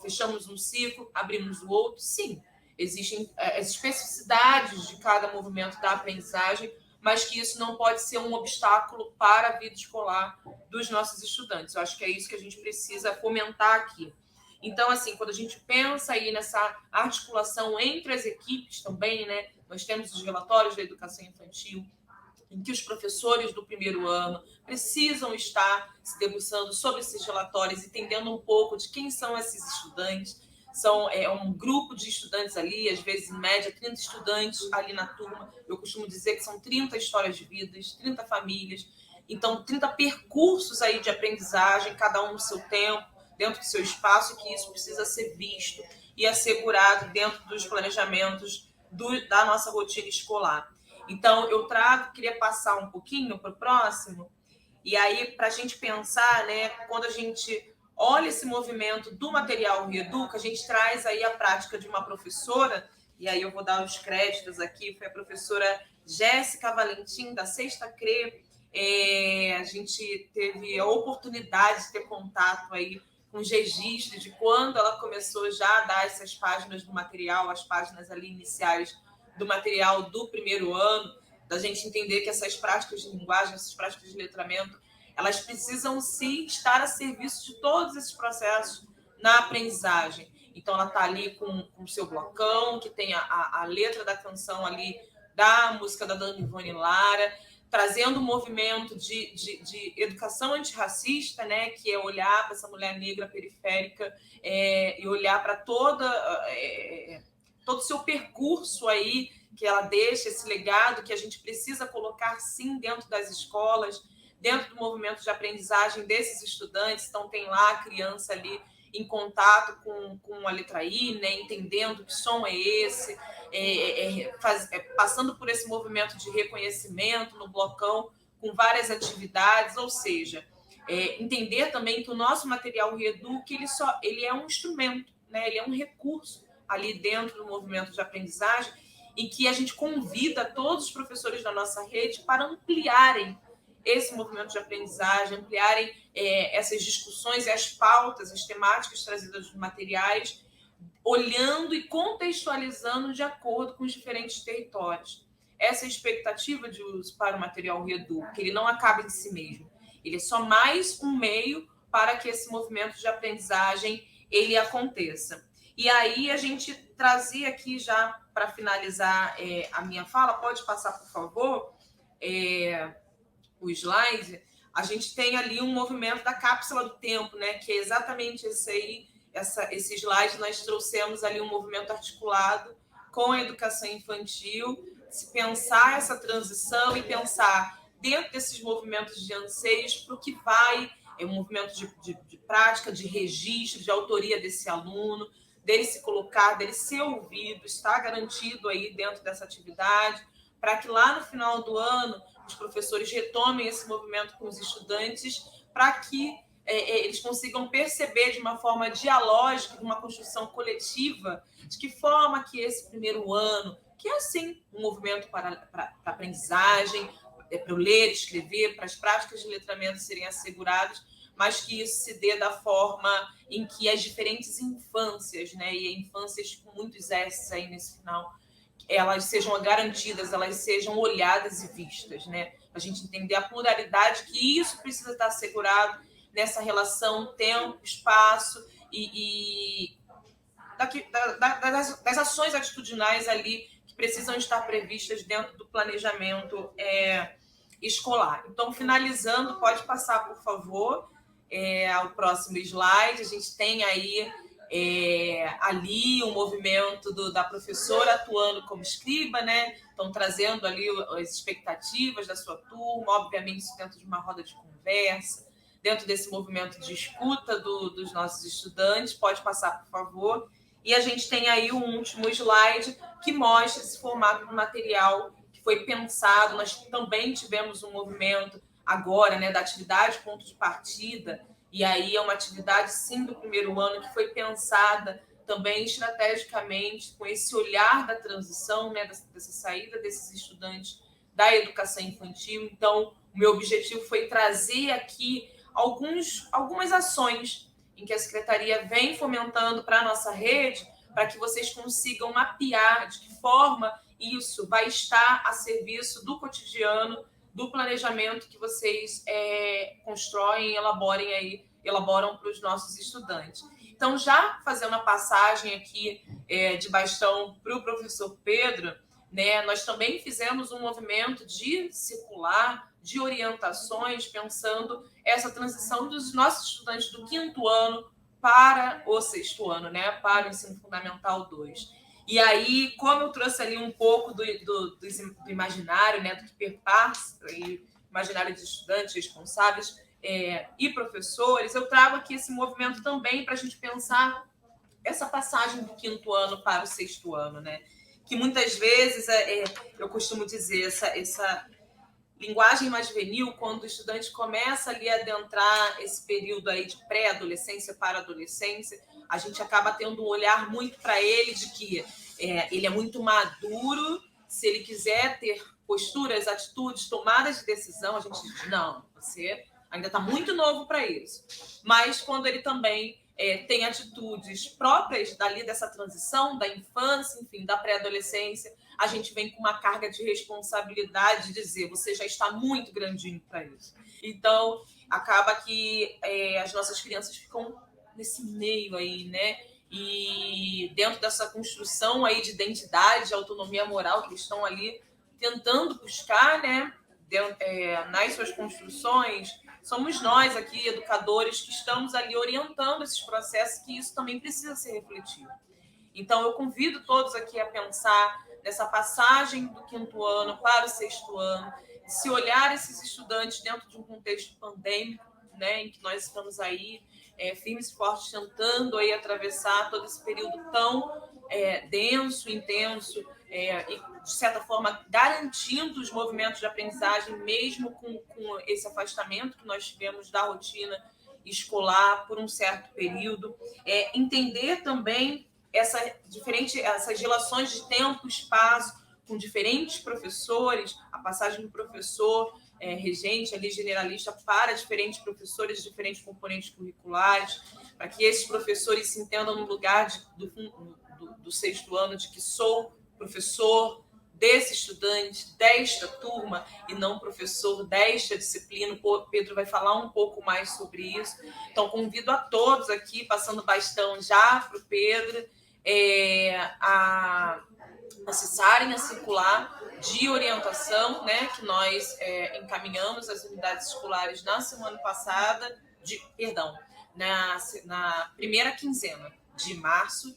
fechamos um ciclo, abrimos o outro. Sim, existem as especificidades de cada movimento da aprendizagem, mas que isso não pode ser um obstáculo para a vida escolar dos nossos estudantes. Eu acho que é isso que a gente precisa fomentar aqui. Então, assim, quando a gente pensa aí nessa articulação entre as equipes também, né? Nós temos os relatórios da educação infantil, em que os professores do primeiro ano precisam estar se debruçando sobre esses relatórios, entendendo um pouco de quem são esses estudantes. São um grupo de estudantes ali, às vezes, em média, 30 estudantes ali na turma. Eu costumo dizer que são 30 histórias de vidas, 30 famílias. Então, 30 percursos aí de aprendizagem, cada um no seu tempo, dentro do seu espaço, e que isso precisa ser visto e assegurado dentro dos planejamentos da nossa rotina escolar. Então, queria passar um pouquinho para o próximo, e aí, para a gente pensar, né, quando a gente olha esse movimento do material Reeduca, a gente traz aí a prática de uma professora, e aí eu vou dar os créditos aqui, foi a professora Jéssica Valentim, da Sexta CRE. A gente teve a oportunidade de ter contato aí com os registros de quando ela começou já a dar essas páginas do material, as páginas ali iniciais do material do primeiro ano, da gente entender que essas práticas de linguagem, essas práticas de letramento, elas precisam sim estar a serviço de todos esses processos na aprendizagem. Então, ela está ali com o seu blocão, que tem a letra da canção ali, da música da Dona Ivone Lara, trazendo um movimento de educação antirracista, né, que é olhar para essa mulher negra periférica e olhar para todo o seu percurso aí, que ela deixa, esse legado que a gente precisa colocar, sim, dentro das escolas, dentro do movimento de aprendizagem desses estudantes. Então, tem lá a criança ali em contato com a letra I, né, entendendo que som é esse, passando por esse movimento de reconhecimento no blocão, com várias atividades, ou seja, entender também que o nosso material Reeduc, ele é um instrumento, né, ele é um recurso ali dentro do movimento de aprendizagem, em que a gente convida todos os professores da nossa rede para ampliarem esse movimento de aprendizagem, ampliarem essas discussões e as pautas, as temáticas trazidas dos materiais, olhando e contextualizando de acordo com os diferentes territórios. Essa é a expectativa de uso para o material Reeduc, que ele não acaba em si mesmo. Ele é só mais um meio para que esse movimento de aprendizagem ele aconteça. E aí a gente trazia aqui já para finalizar a minha fala, pode passar, por favor, o slide. A gente tem ali um movimento da cápsula do tempo, né? Que é exatamente esse aí, esse slide, nós trouxemos ali um movimento articulado com a educação infantil, se pensar essa transição e pensar dentro desses movimentos de anseios para o que vai, um movimento de prática, de registro, de autoria desse aluno, dele se colocar, dele ser ouvido, estar garantido aí dentro dessa atividade, para que lá no final do ano os professores retomem esse movimento com os estudantes, para que eles consigam perceber de uma forma dialógica, de uma construção coletiva, de que forma que esse primeiro ano, que é assim um movimento para aprendizagem, para o ler, escrever, para as práticas de letramento serem asseguradas, mas que isso se dê da forma em que as diferentes infâncias, né, e infâncias com muitos S's aí nesse final, elas sejam garantidas, elas sejam olhadas e vistas, né? A gente entender a pluralidade, que isso precisa estar assegurado nessa relação tempo, espaço e das ações atitudinais ali que precisam estar previstas dentro do planejamento escolar. Então, finalizando, pode passar, por favor, ao próximo slide. A gente tem aí ali o movimento da professora atuando como escriba, né? Então, trazendo ali as expectativas da sua turma, obviamente isso dentro de uma roda de conversa, dentro desse movimento de escuta dos nossos estudantes. Pode passar, por favor. E a gente tem aí um último slide que mostra esse formato do material que foi pensado. Nós também tivemos um movimento agora, né, da atividade ponto de partida, e aí é uma atividade, sim, do primeiro ano, que foi pensada também estrategicamente, com esse olhar da transição, né, dessa saída desses estudantes da educação infantil. Então, o meu objetivo foi trazer aqui algumas ações em que a Secretaria vem fomentando para a nossa rede, para que vocês consigam mapear de que forma isso vai estar a serviço do cotidiano, do planejamento que vocês constroem e elaboram para os nossos estudantes. Então, já fazendo a passagem aqui de bastão para o professor Pedro, né, nós também fizemos um movimento de circular, de orientações, pensando essa transição dos nossos estudantes do 5º ano para o 6º ano, né, para o ensino fundamental 2. E aí, como eu trouxe ali um pouco do imaginário, né, do que perpassa, imaginário de estudantes responsáveis e professores, eu trago aqui esse movimento também para a gente pensar essa passagem do 5º ano para o 6º ano, né? Que muitas vezes, eu costumo dizer, essa linguagem mais juvenil, quando o estudante começa ali a adentrar esse período aí de pré-adolescência para adolescência, a gente acaba tendo um olhar muito para ele de que ele é muito maduro, se ele quiser ter posturas, atitudes, tomadas de decisão, a gente diz, não, você ainda está muito novo para isso. Mas quando ele também tem atitudes próprias dessa transição, da infância, enfim, da pré-adolescência, a gente vem com uma carga de responsabilidade de dizer, você já está muito grandinho para isso. Então, acaba que as nossas crianças ficam nesse meio aí, né? E dentro dessa construção aí de identidade, de autonomia moral que eles estão ali tentando buscar, né? Nas suas construções, somos nós aqui, educadores, que estamos ali orientando esses processos, que isso também precisa ser refletido. Então, eu convido todos aqui a pensar nessa passagem do 5º ano para o 6º ano, se olhar esses estudantes dentro de um contexto pandêmico, né, em que nós estamos aí firmes e fortes, tentando aí atravessar todo esse período tão denso, intenso, e, de certa forma, garantindo os movimentos de aprendizagem, mesmo com esse afastamento que nós tivemos da rotina escolar por um certo período. Entender também essas relações de tempo e espaço com diferentes professores, a passagem do professor regente, ali generalista, para diferentes professores, diferentes componentes curriculares, para que esses professores se entendam no lugar do sexto ano de que sou professor desse estudante, desta turma, e não professor desta disciplina. O Pedro vai falar um pouco mais sobre isso. Então, convido a todos aqui, passando o bastão já para o Pedro, a acessarem a circular de orientação, né, que nós encaminhamos às unidades escolares na semana passada, na primeira quinzena de março,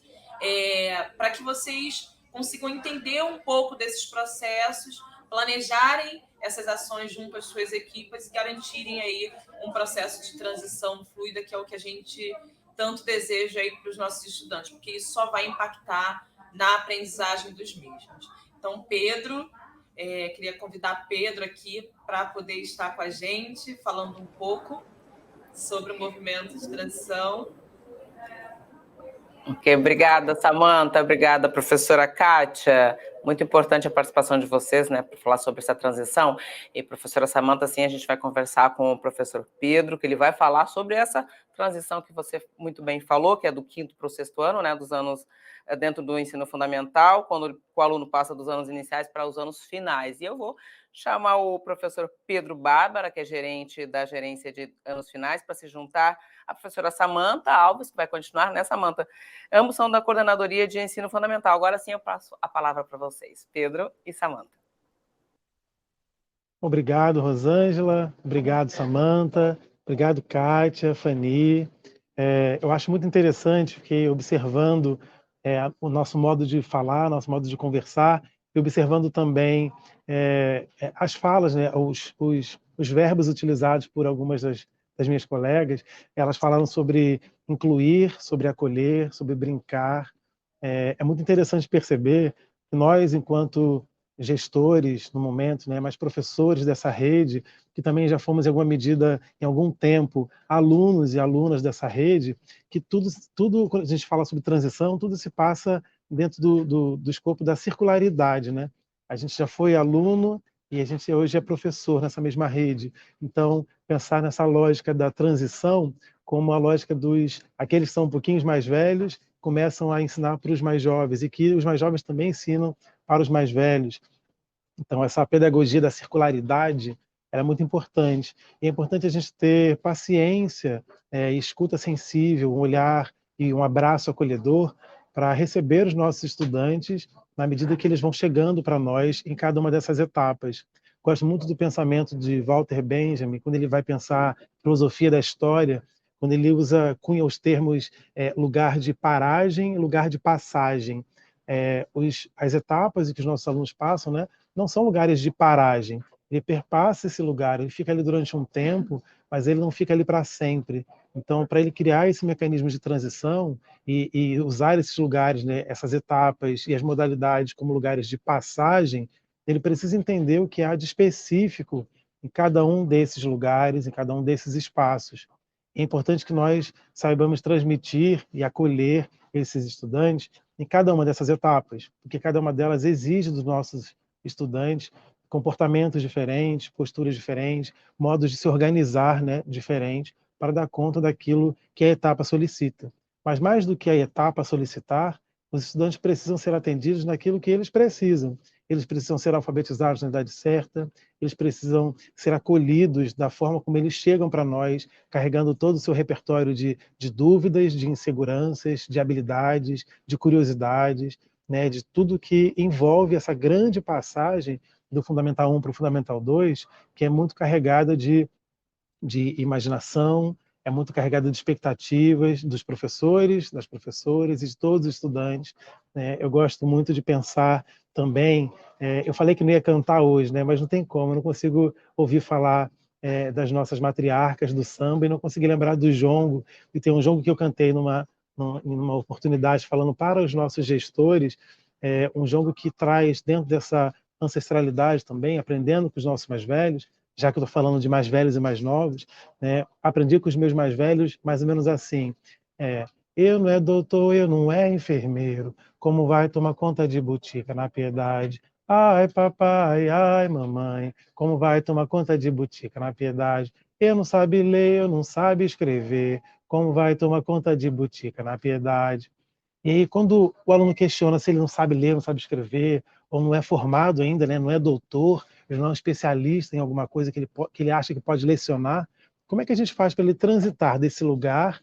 para que vocês consigam entender um pouco desses processos, planejarem essas ações junto às suas equipes e garantirem aí um processo de transição fluida, que é o que a gente tanto deseja aí para os nossos estudantes, porque isso só vai impactar na aprendizagem dos mesmos. Então, Pedro, queria convidar Pedro aqui para poder estar com a gente, falando um pouco sobre o movimento de transição. Ok, obrigada, Samantha, obrigada, professora Kátia. Muito importante a participação de vocês, né, para falar sobre essa transição. E, professora Samantha, sim, a gente vai conversar com o professor Pedro, que ele vai falar sobre essa transição que você muito bem falou, que é do 5º para o 6º ano, né, dos anos dentro do ensino fundamental, quando o aluno passa dos anos iniciais para os anos finais. E eu vou chamar o professor Pedro Bárbara, que é gerente da gerência de anos finais, para se juntar à professora Samantha Alves, que vai continuar, né, Samantha? Ambos são da Coordenadoria de Ensino Fundamental. Agora sim eu passo a palavra para vocês, Pedro e Samantha. Obrigado, Rosângela. Obrigado, Samantha. Obrigado, Kátia, Fanny. Eu acho muito interessante, fiquei observando o nosso modo de falar, nosso modo de conversar, e observando também as falas, né, os verbos utilizados por algumas das minhas colegas. Elas falaram sobre incluir, sobre acolher, sobre brincar. É muito interessante perceber que nós, enquanto gestores no momento, né, mas professores dessa rede, que também já fomos em alguma medida, em algum tempo, alunos e alunas dessa rede, que tudo quando a gente fala sobre transição, tudo se passa dentro do escopo da circularidade, né? A gente já foi aluno e a gente hoje é professor nessa mesma rede. Então, pensar nessa lógica da transição como a lógica aqueles que são um pouquinho mais velhos começam a ensinar para os mais jovens e que os mais jovens também ensinam para os mais velhos. Então, essa pedagogia da circularidade é muito importante. E é importante a gente ter paciência, escuta sensível, um olhar e um abraço acolhedor para receber os nossos estudantes na medida que eles vão chegando para nós em cada uma dessas etapas. Gosto muito do pensamento de Walter Benjamin, quando ele vai pensar filosofia da história, quando ele cunha os termos lugar de paragem e lugar de passagem. As etapas que os nossos alunos passam, né, não são lugares de paragem. Ele perpassa esse lugar, ele fica ali durante um tempo, mas ele não fica ali para sempre. Então, para ele criar esse mecanismo de transição e usar esses lugares, né, essas etapas e as modalidades como lugares de passagem, ele precisa entender o que há de específico em cada um desses lugares, em cada um desses espaços. É importante que nós saibamos transmitir e acolher esses estudantes em cada uma dessas etapas, porque cada uma delas exige dos nossos estudantes comportamentos diferentes, posturas diferentes, modos de se organizar, né, diferentes, para dar conta daquilo que a etapa solicita. Mas mais do que a etapa solicitar, os estudantes precisam ser atendidos naquilo que eles precisam. Eles precisam ser alfabetizados na idade certa, eles precisam ser acolhidos da forma como eles chegam para nós, carregando todo o seu repertório de dúvidas, de inseguranças, de habilidades, de curiosidades, né, de tudo que envolve essa grande passagem do Fundamental 1 para o Fundamental 2, que é muito carregada de imaginação, é muito carregada de expectativas dos professores, das professoras e de todos os estudantes. Eu gosto muito de pensar também, eu falei que não ia cantar hoje, né, mas não tem como, eu não consigo ouvir falar das nossas matriarcas do samba e não consegui lembrar do jongo. E tem um jongo que eu cantei numa oportunidade falando para os nossos gestores, um jongo que traz dentro dessa ancestralidade também, aprendendo com os nossos mais velhos, já que eu estou falando de mais velhos e mais novos, né? Aprendi com os meus mais velhos mais ou menos assim, eu não é doutor, eu não é enfermeiro, como vai tomar conta de botica na Piedade? Ai, papai, ai, mamãe, como vai tomar conta de botica na Piedade? Eu não sabe ler, eu não sabe escrever, como vai tomar conta de botica na Piedade? E aí, quando o aluno questiona se ele não sabe ler, não sabe escrever, ou não é formado ainda, né, não é doutor, ele não é um especialista em alguma coisa que ele acha que pode lecionar, como é que a gente faz para ele transitar desse lugar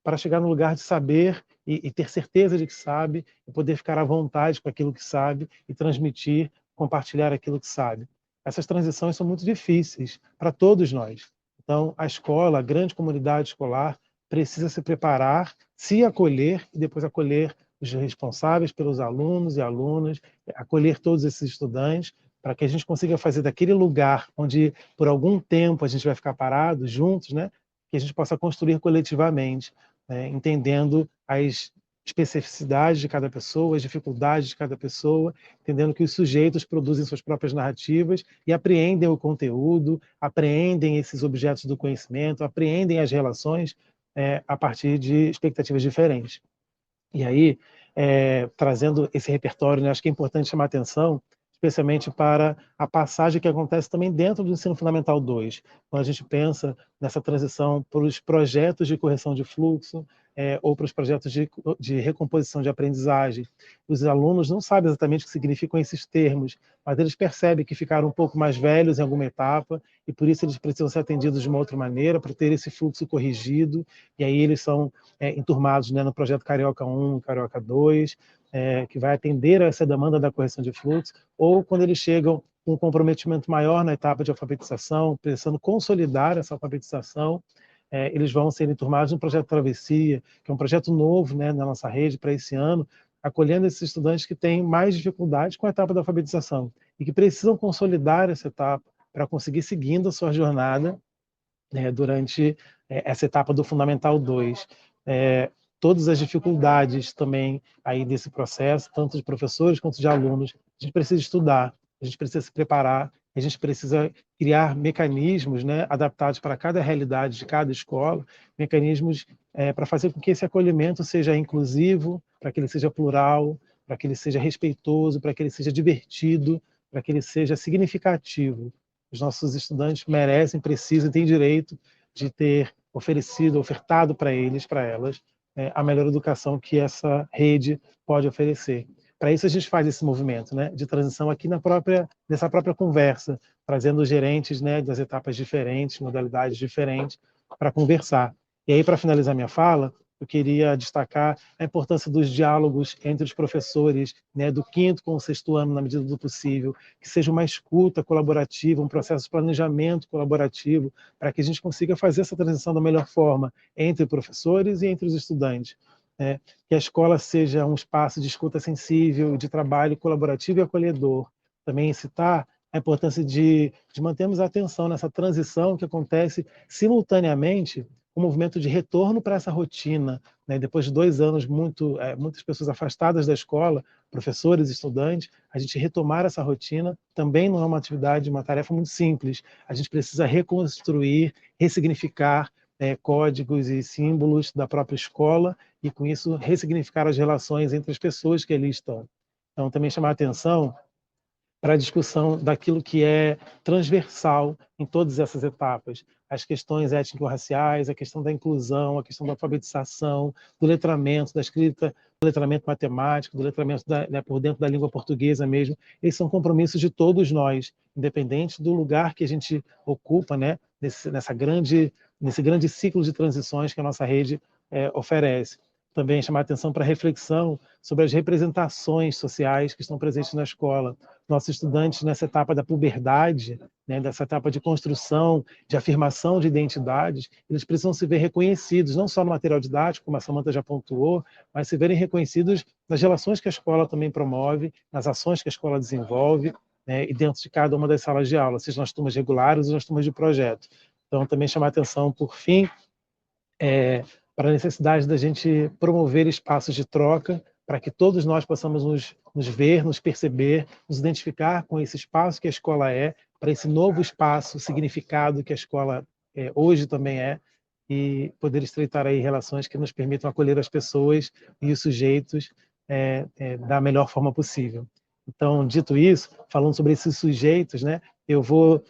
para chegar no lugar de saber e ter certeza de que sabe, e poder ficar à vontade com aquilo que sabe e transmitir, compartilhar aquilo que sabe? Essas transições são muito difíceis para todos nós. Então, a escola, a grande comunidade escolar, precisa se preparar, se acolher e depois acolher os responsáveis pelos alunos e alunas, acolher todos esses estudantes, para que a gente consiga fazer daquele lugar onde por algum tempo a gente vai ficar parado juntos, né, que a gente possa construir coletivamente, né, entendendo as especificidades de cada pessoa, as dificuldades de cada pessoa, entendendo que os sujeitos produzem suas próprias narrativas e apreendem o conteúdo, apreendem esses objetos do conhecimento, apreendem as relações a partir de expectativas diferentes. E aí, trazendo esse repertório, né, acho que é importante chamar atenção, especialmente para a passagem que acontece também dentro do Ensino Fundamental 2, quando a gente pensa nessa transição para os projetos de correção de fluxo, ou para os projetos de recomposição de aprendizagem. Os alunos não sabem exatamente o que significam esses termos, mas eles percebem que ficaram um pouco mais velhos em alguma etapa, e por isso eles precisam ser atendidos de uma outra maneira, para ter esse fluxo corrigido, e aí eles são enturmados, né, no projeto Carioca 1, Carioca 2, que vai atender a essa demanda da correção de fluxo, ou quando eles chegam com um comprometimento maior na etapa de alfabetização, precisando consolidar essa alfabetização, eles vão ser enturmados no projeto Travessia, que é um projeto novo, né, na nossa rede para esse ano, acolhendo esses estudantes que têm mais dificuldades com a etapa da alfabetização e que precisam consolidar essa etapa para conseguir seguindo a sua jornada durante essa etapa do Fundamental 2. Todas as dificuldades também aí desse processo, tanto de professores quanto de alunos, a gente precisa estudar, a gente precisa se preparar, a gente precisa criar mecanismos, né, adaptados para cada realidade de cada escola, mecanismos para fazer com que esse acolhimento seja inclusivo, para que ele seja plural, para que ele seja respeitoso, para que ele seja divertido, para que ele seja significativo. Os nossos estudantes merecem, precisam, têm direito de ter ofertado para eles, para elas, a melhor educação que essa rede pode oferecer. Para isso a gente faz esse movimento, né, de transição aqui nessa própria conversa, trazendo os gerentes, né, das etapas diferentes, modalidades diferentes, para conversar. E aí, para finalizar minha fala, eu queria destacar a importância dos diálogos entre os professores, né, do 5º com o 6º ano, na medida do possível, que seja uma escuta colaborativa, um processo de planejamento colaborativo, para que a gente consiga fazer essa transição da melhor forma entre professores e entre os estudantes. Que a escola seja um espaço de escuta sensível, de trabalho colaborativo e acolhedor. Também citar a importância de mantermos a atenção nessa transição que acontece simultaneamente um movimento de retorno para essa rotina, né? Depois de 2 anos, muitas pessoas afastadas da escola, professores, estudantes, a gente retomar essa rotina também não é uma atividade, uma tarefa muito simples. A gente precisa reconstruir, ressignificar códigos e símbolos da própria escola e, com isso, ressignificar as relações entre as pessoas que ali estão. Então, também chamar a atenção para a discussão daquilo que é transversal em todas essas etapas. As questões étnico-raciais, a questão da inclusão, a questão da alfabetização, do letramento, da escrita, do letramento matemático, do letramento por dentro da língua portuguesa mesmo. Esses são compromissos de todos nós, independente do lugar que a gente ocupa, né, nesse grande ciclo de transições que a nossa rede oferece. Também chamar a atenção para a reflexão sobre as representações sociais que estão presentes na escola. Nossos estudantes, nessa etapa da puberdade, né, dessa etapa de construção, de afirmação de identidades, eles precisam se ver reconhecidos, não só no material didático, como a Samantha já pontuou, mas se verem reconhecidos nas relações que a escola também promove, nas ações que a escola desenvolve, né, e dentro de cada uma das salas de aula, seja nas turmas regulares ou nas turmas de projeto. Então, também chamar a atenção, por fim, para a necessidade da gente promover espaços de troca, para que todos nós possamos nos ver, nos perceber, nos identificar com esse espaço que a escola é, para esse novo espaço, significado que a escola hoje também é, e poder estreitar aí relações que nos permitam acolher as pessoas e os sujeitos da melhor forma possível. Então, dito isso, falando sobre esses sujeitos, né, eu vou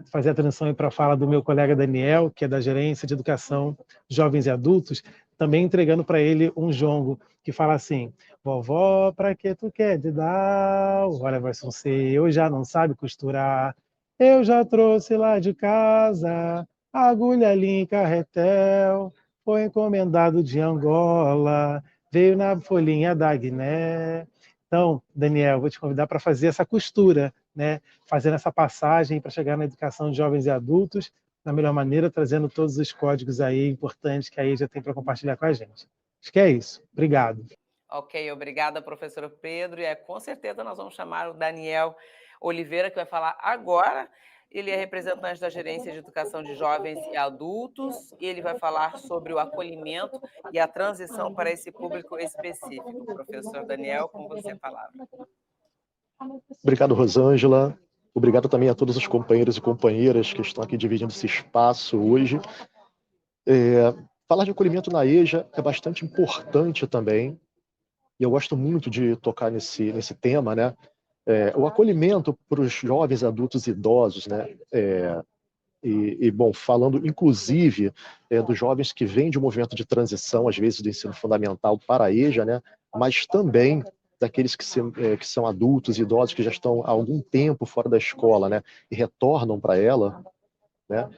fazer a transição para a fala do meu colega Daniel, que é da Gerência de Educação, Jovens e Adultos, também entregando para ele um jongo que fala assim: vovó, para que tu quer de dar? Olha, versão C, eu já não sabe costurar, eu já trouxe lá de casa agulha ali em carretel, foi encomendado de Angola, veio na folhinha da Guiné. Então, Daniel, vou te convidar para fazer essa costura, né? Fazendo essa passagem para chegar na educação de jovens e adultos da melhor maneira, trazendo todos os códigos aí importantes que aí já tem para compartilhar com a gente. Acho que é isso. Obrigado. Ok, obrigada, professor Pedro. E com certeza nós vamos chamar o Daniel Oliveira, que vai falar agora. Ele é representante da Gerência de Educação de Jovens e Adultos e ele vai falar sobre o acolhimento e a transição para esse público específico. Professor Daniel, com você a palavra. Obrigado, Rosângela. Obrigado também a todos os companheiros e companheiras que estão aqui dividindo esse espaço hoje. Falar de acolhimento na EJA é bastante importante também, e eu gosto muito de tocar nesse tema, né? O acolhimento para os jovens, adultos e idosos, né? Bom, falando inclusive dos jovens que vêm de um movimento de transição, às vezes do ensino fundamental para a EJA, né? Mas também daqueles que são adultos e idosos que já estão há algum tempo fora da escola, né? E retornam para ela, né?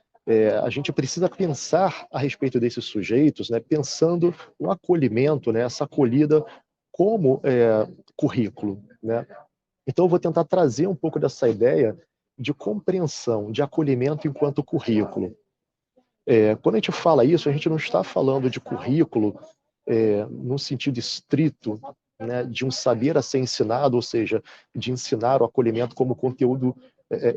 A gente precisa pensar a respeito desses sujeitos, né? Pensando o acolhimento, né? Essa acolhida como currículo, né? Então, eu vou tentar trazer um pouco dessa ideia de compreensão, de acolhimento enquanto currículo. Quando a gente fala isso, a gente não está falando de currículo no sentido estrito, né, de um saber a ser ensinado, ou seja, de ensinar o acolhimento como conteúdo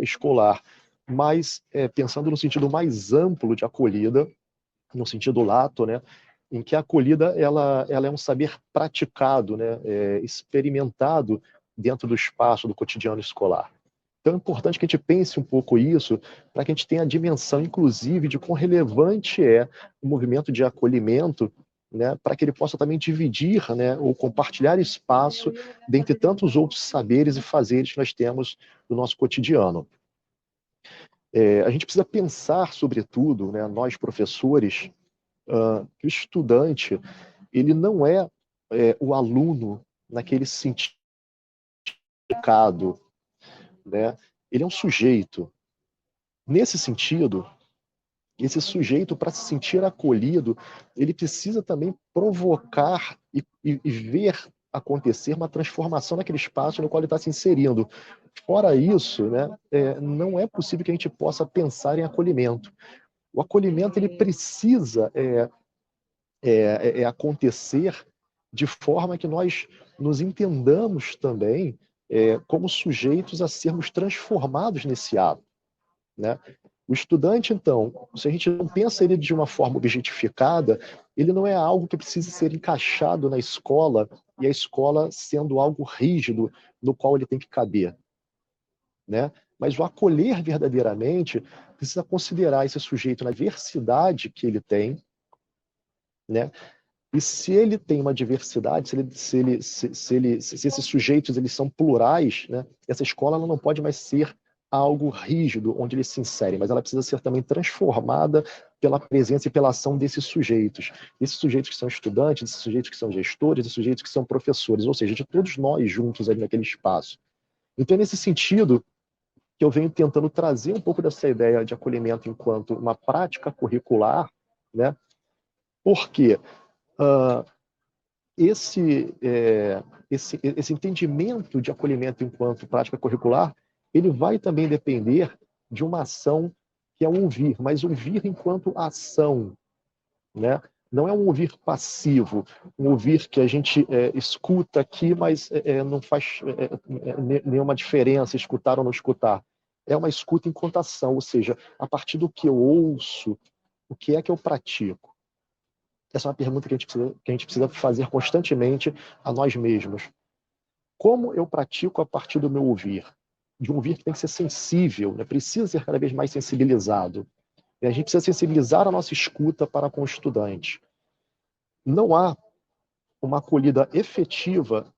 escolar, mas pensando no sentido mais amplo de acolhida, no sentido lato, né, em que a acolhida ela é um saber praticado, né, experimentado dentro do espaço do cotidiano escolar. Então é importante que a gente pense um pouco isso, para que a gente tenha a dimensão, inclusive, de quão relevante é o movimento de acolhimento, né, para que ele possa também dividir, né, ou compartilhar espaço dentre tantos outros saberes e fazeres que nós temos no nosso cotidiano. A gente precisa pensar, sobretudo, né, nós professores, que o estudante ele não é o aluno naquele sentido, né? Ele é um sujeito. Nesse sentido, esse sujeito, para se sentir acolhido, ele precisa também provocar e ver acontecer uma transformação naquele espaço no qual ele está se inserindo. Fora isso, né, não é possível que a gente possa pensar em acolhimento. O acolhimento ele precisa acontecer de forma que nós nos entendamos também como sujeitos a sermos transformados nesse ato, né? O estudante, então, se a gente não pensa ele de uma forma objetificada, ele não é algo que precisa ser encaixado na escola e a escola sendo algo rígido no qual ele tem que caber, né? Mas o acolher verdadeiramente precisa considerar esse sujeito na diversidade que ele tem, né? E se ele tem uma diversidade, se esses sujeitos eles são plurais, né? Essa escola ela não pode mais ser algo rígido onde eles se inserem, mas ela precisa ser também transformada pela presença e pela ação desses sujeitos que são estudantes, desses sujeitos que são gestores, desses sujeitos que são professores, ou seja, de todos nós juntos ali naquele espaço. Então, é nesse sentido que eu venho tentando trazer um pouco dessa ideia de acolhimento enquanto uma prática curricular, né? Porque esse entendimento de acolhimento enquanto prática curricular, ele vai também depender de uma ação que é ouvir, mas ouvir enquanto ação, né? Não é um ouvir passivo, um ouvir que a gente escuta aqui, mas não faz nenhuma diferença escutar ou não escutar. É uma escuta em contação, ou seja, a partir do que eu ouço, o que é que eu pratico? Essa é uma pergunta que a gente precisa fazer constantemente a nós mesmos. Como eu pratico a partir do meu ouvir? De um ouvir que tem que ser sensível, né? Precisa ser cada vez mais sensibilizado. E a gente precisa sensibilizar a nossa escuta para com o estudante. Não há uma acolhida efetiva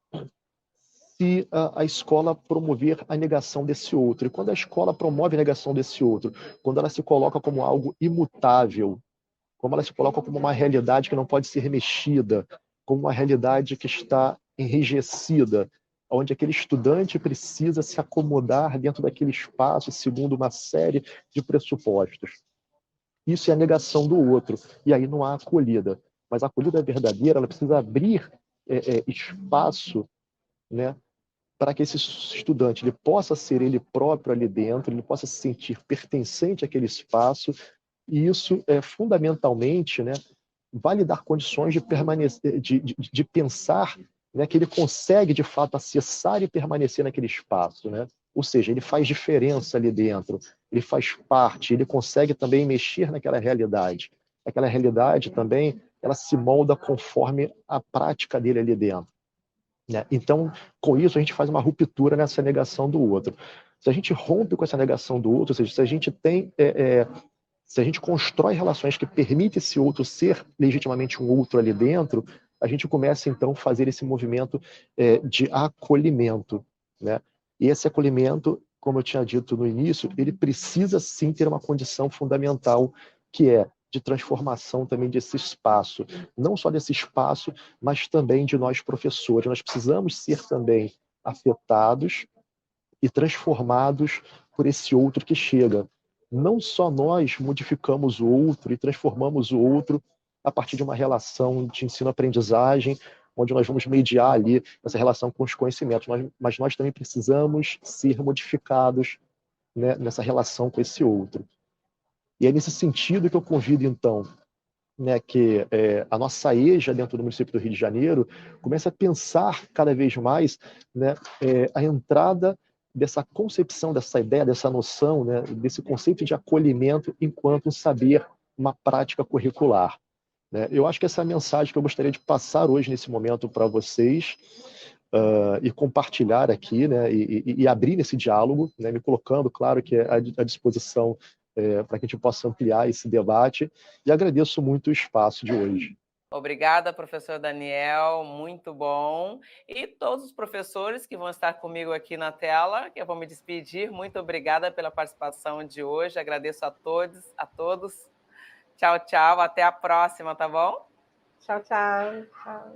se a escola promover a negação desse outro. E quando a escola promove a negação desse outro, quando ela se coloca como algo imutável, como ela se coloca como uma realidade que não pode ser remexida, como uma realidade que está enrijecida, onde aquele estudante precisa se acomodar dentro daquele espaço segundo uma série de pressupostos. Isso é a negação do outro, e aí não há acolhida. Mas a acolhida verdadeira, ela precisa abrir espaço, né, para que esse estudante ele possa ser ele próprio ali dentro, ele possa se sentir pertencente àquele espaço, e isso fundamentalmente, né, vai lhe dar condições de permanecer, de pensar, né, que ele consegue de fato acessar e permanecer naquele espaço, né? Ou seja, ele faz diferença ali dentro, ele faz parte, ele consegue também mexer naquela realidade. Aquela realidade também, ela se molda conforme a prática dele ali dentro, né? Então, com isso, a gente faz uma ruptura nessa negação do outro. Se a gente rompe com essa negação do outro, ou seja, se a gente tem se a gente constrói relações que permitem esse outro ser legitimamente um outro ali dentro, a gente começa então a fazer esse movimento de acolhimento, né? E esse acolhimento, como eu tinha dito no início, ele precisa sim ter uma condição fundamental, que é de transformação também desse espaço, não só desse espaço, mas também de nós professores. Nós precisamos ser também afetados e transformados por esse outro que chega. Não só nós modificamos o outro e transformamos o outro a partir de uma relação de ensino-aprendizagem, onde nós vamos mediar ali essa relação com os conhecimentos, mas nós também precisamos ser modificados, né, nessa relação com esse outro. E é nesse sentido que eu convido, então, né, que a nossa EJA dentro do município do Rio de Janeiro comece a pensar cada vez mais, né, a entrada dessa concepção, dessa ideia, dessa noção, né, desse conceito de acolhimento enquanto um saber, uma prática curricular, né? Eu acho que essa é a mensagem que eu gostaria de passar hoje nesse momento para vocês, e compartilhar aqui, né, e abrir nesse diálogo, né, me colocando, claro, que à disposição para que a gente possa ampliar esse debate, e agradeço muito o espaço de hoje. Obrigada, professor Daniel, muito bom. E todos os professores que vão estar comigo aqui na tela, que eu vou me despedir, muito obrigada pela participação de hoje, agradeço a todos. Tchau, tchau, até a próxima, tá bom? Tchau, tchau.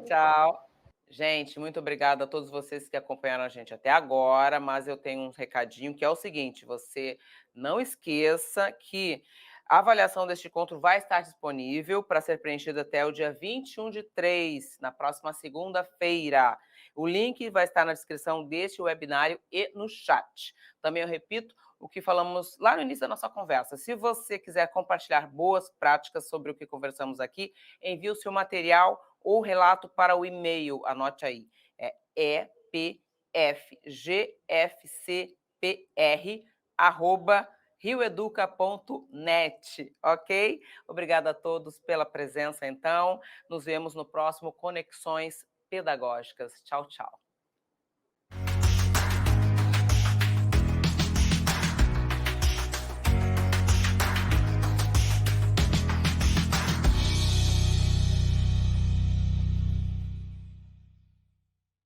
Tchau. Gente, muito obrigada a todos vocês que acompanharam a gente até agora, mas eu tenho um recadinho que é o seguinte, você não esqueça que a avaliação deste encontro vai estar disponível para ser preenchida até o dia 21/3, na próxima segunda-feira. O link vai estar na descrição deste webinário e no chat. Também eu repito o que falamos lá no início da nossa conversa. Se você quiser compartilhar boas práticas sobre o que conversamos aqui, envie o seu material ou relato para o e-mail, anote aí, é epfgfcpr@rioeduca.net, ok? Obrigada a todos pela presença, então. Nos vemos no próximo Conexões Pedagógicas. Tchau, tchau.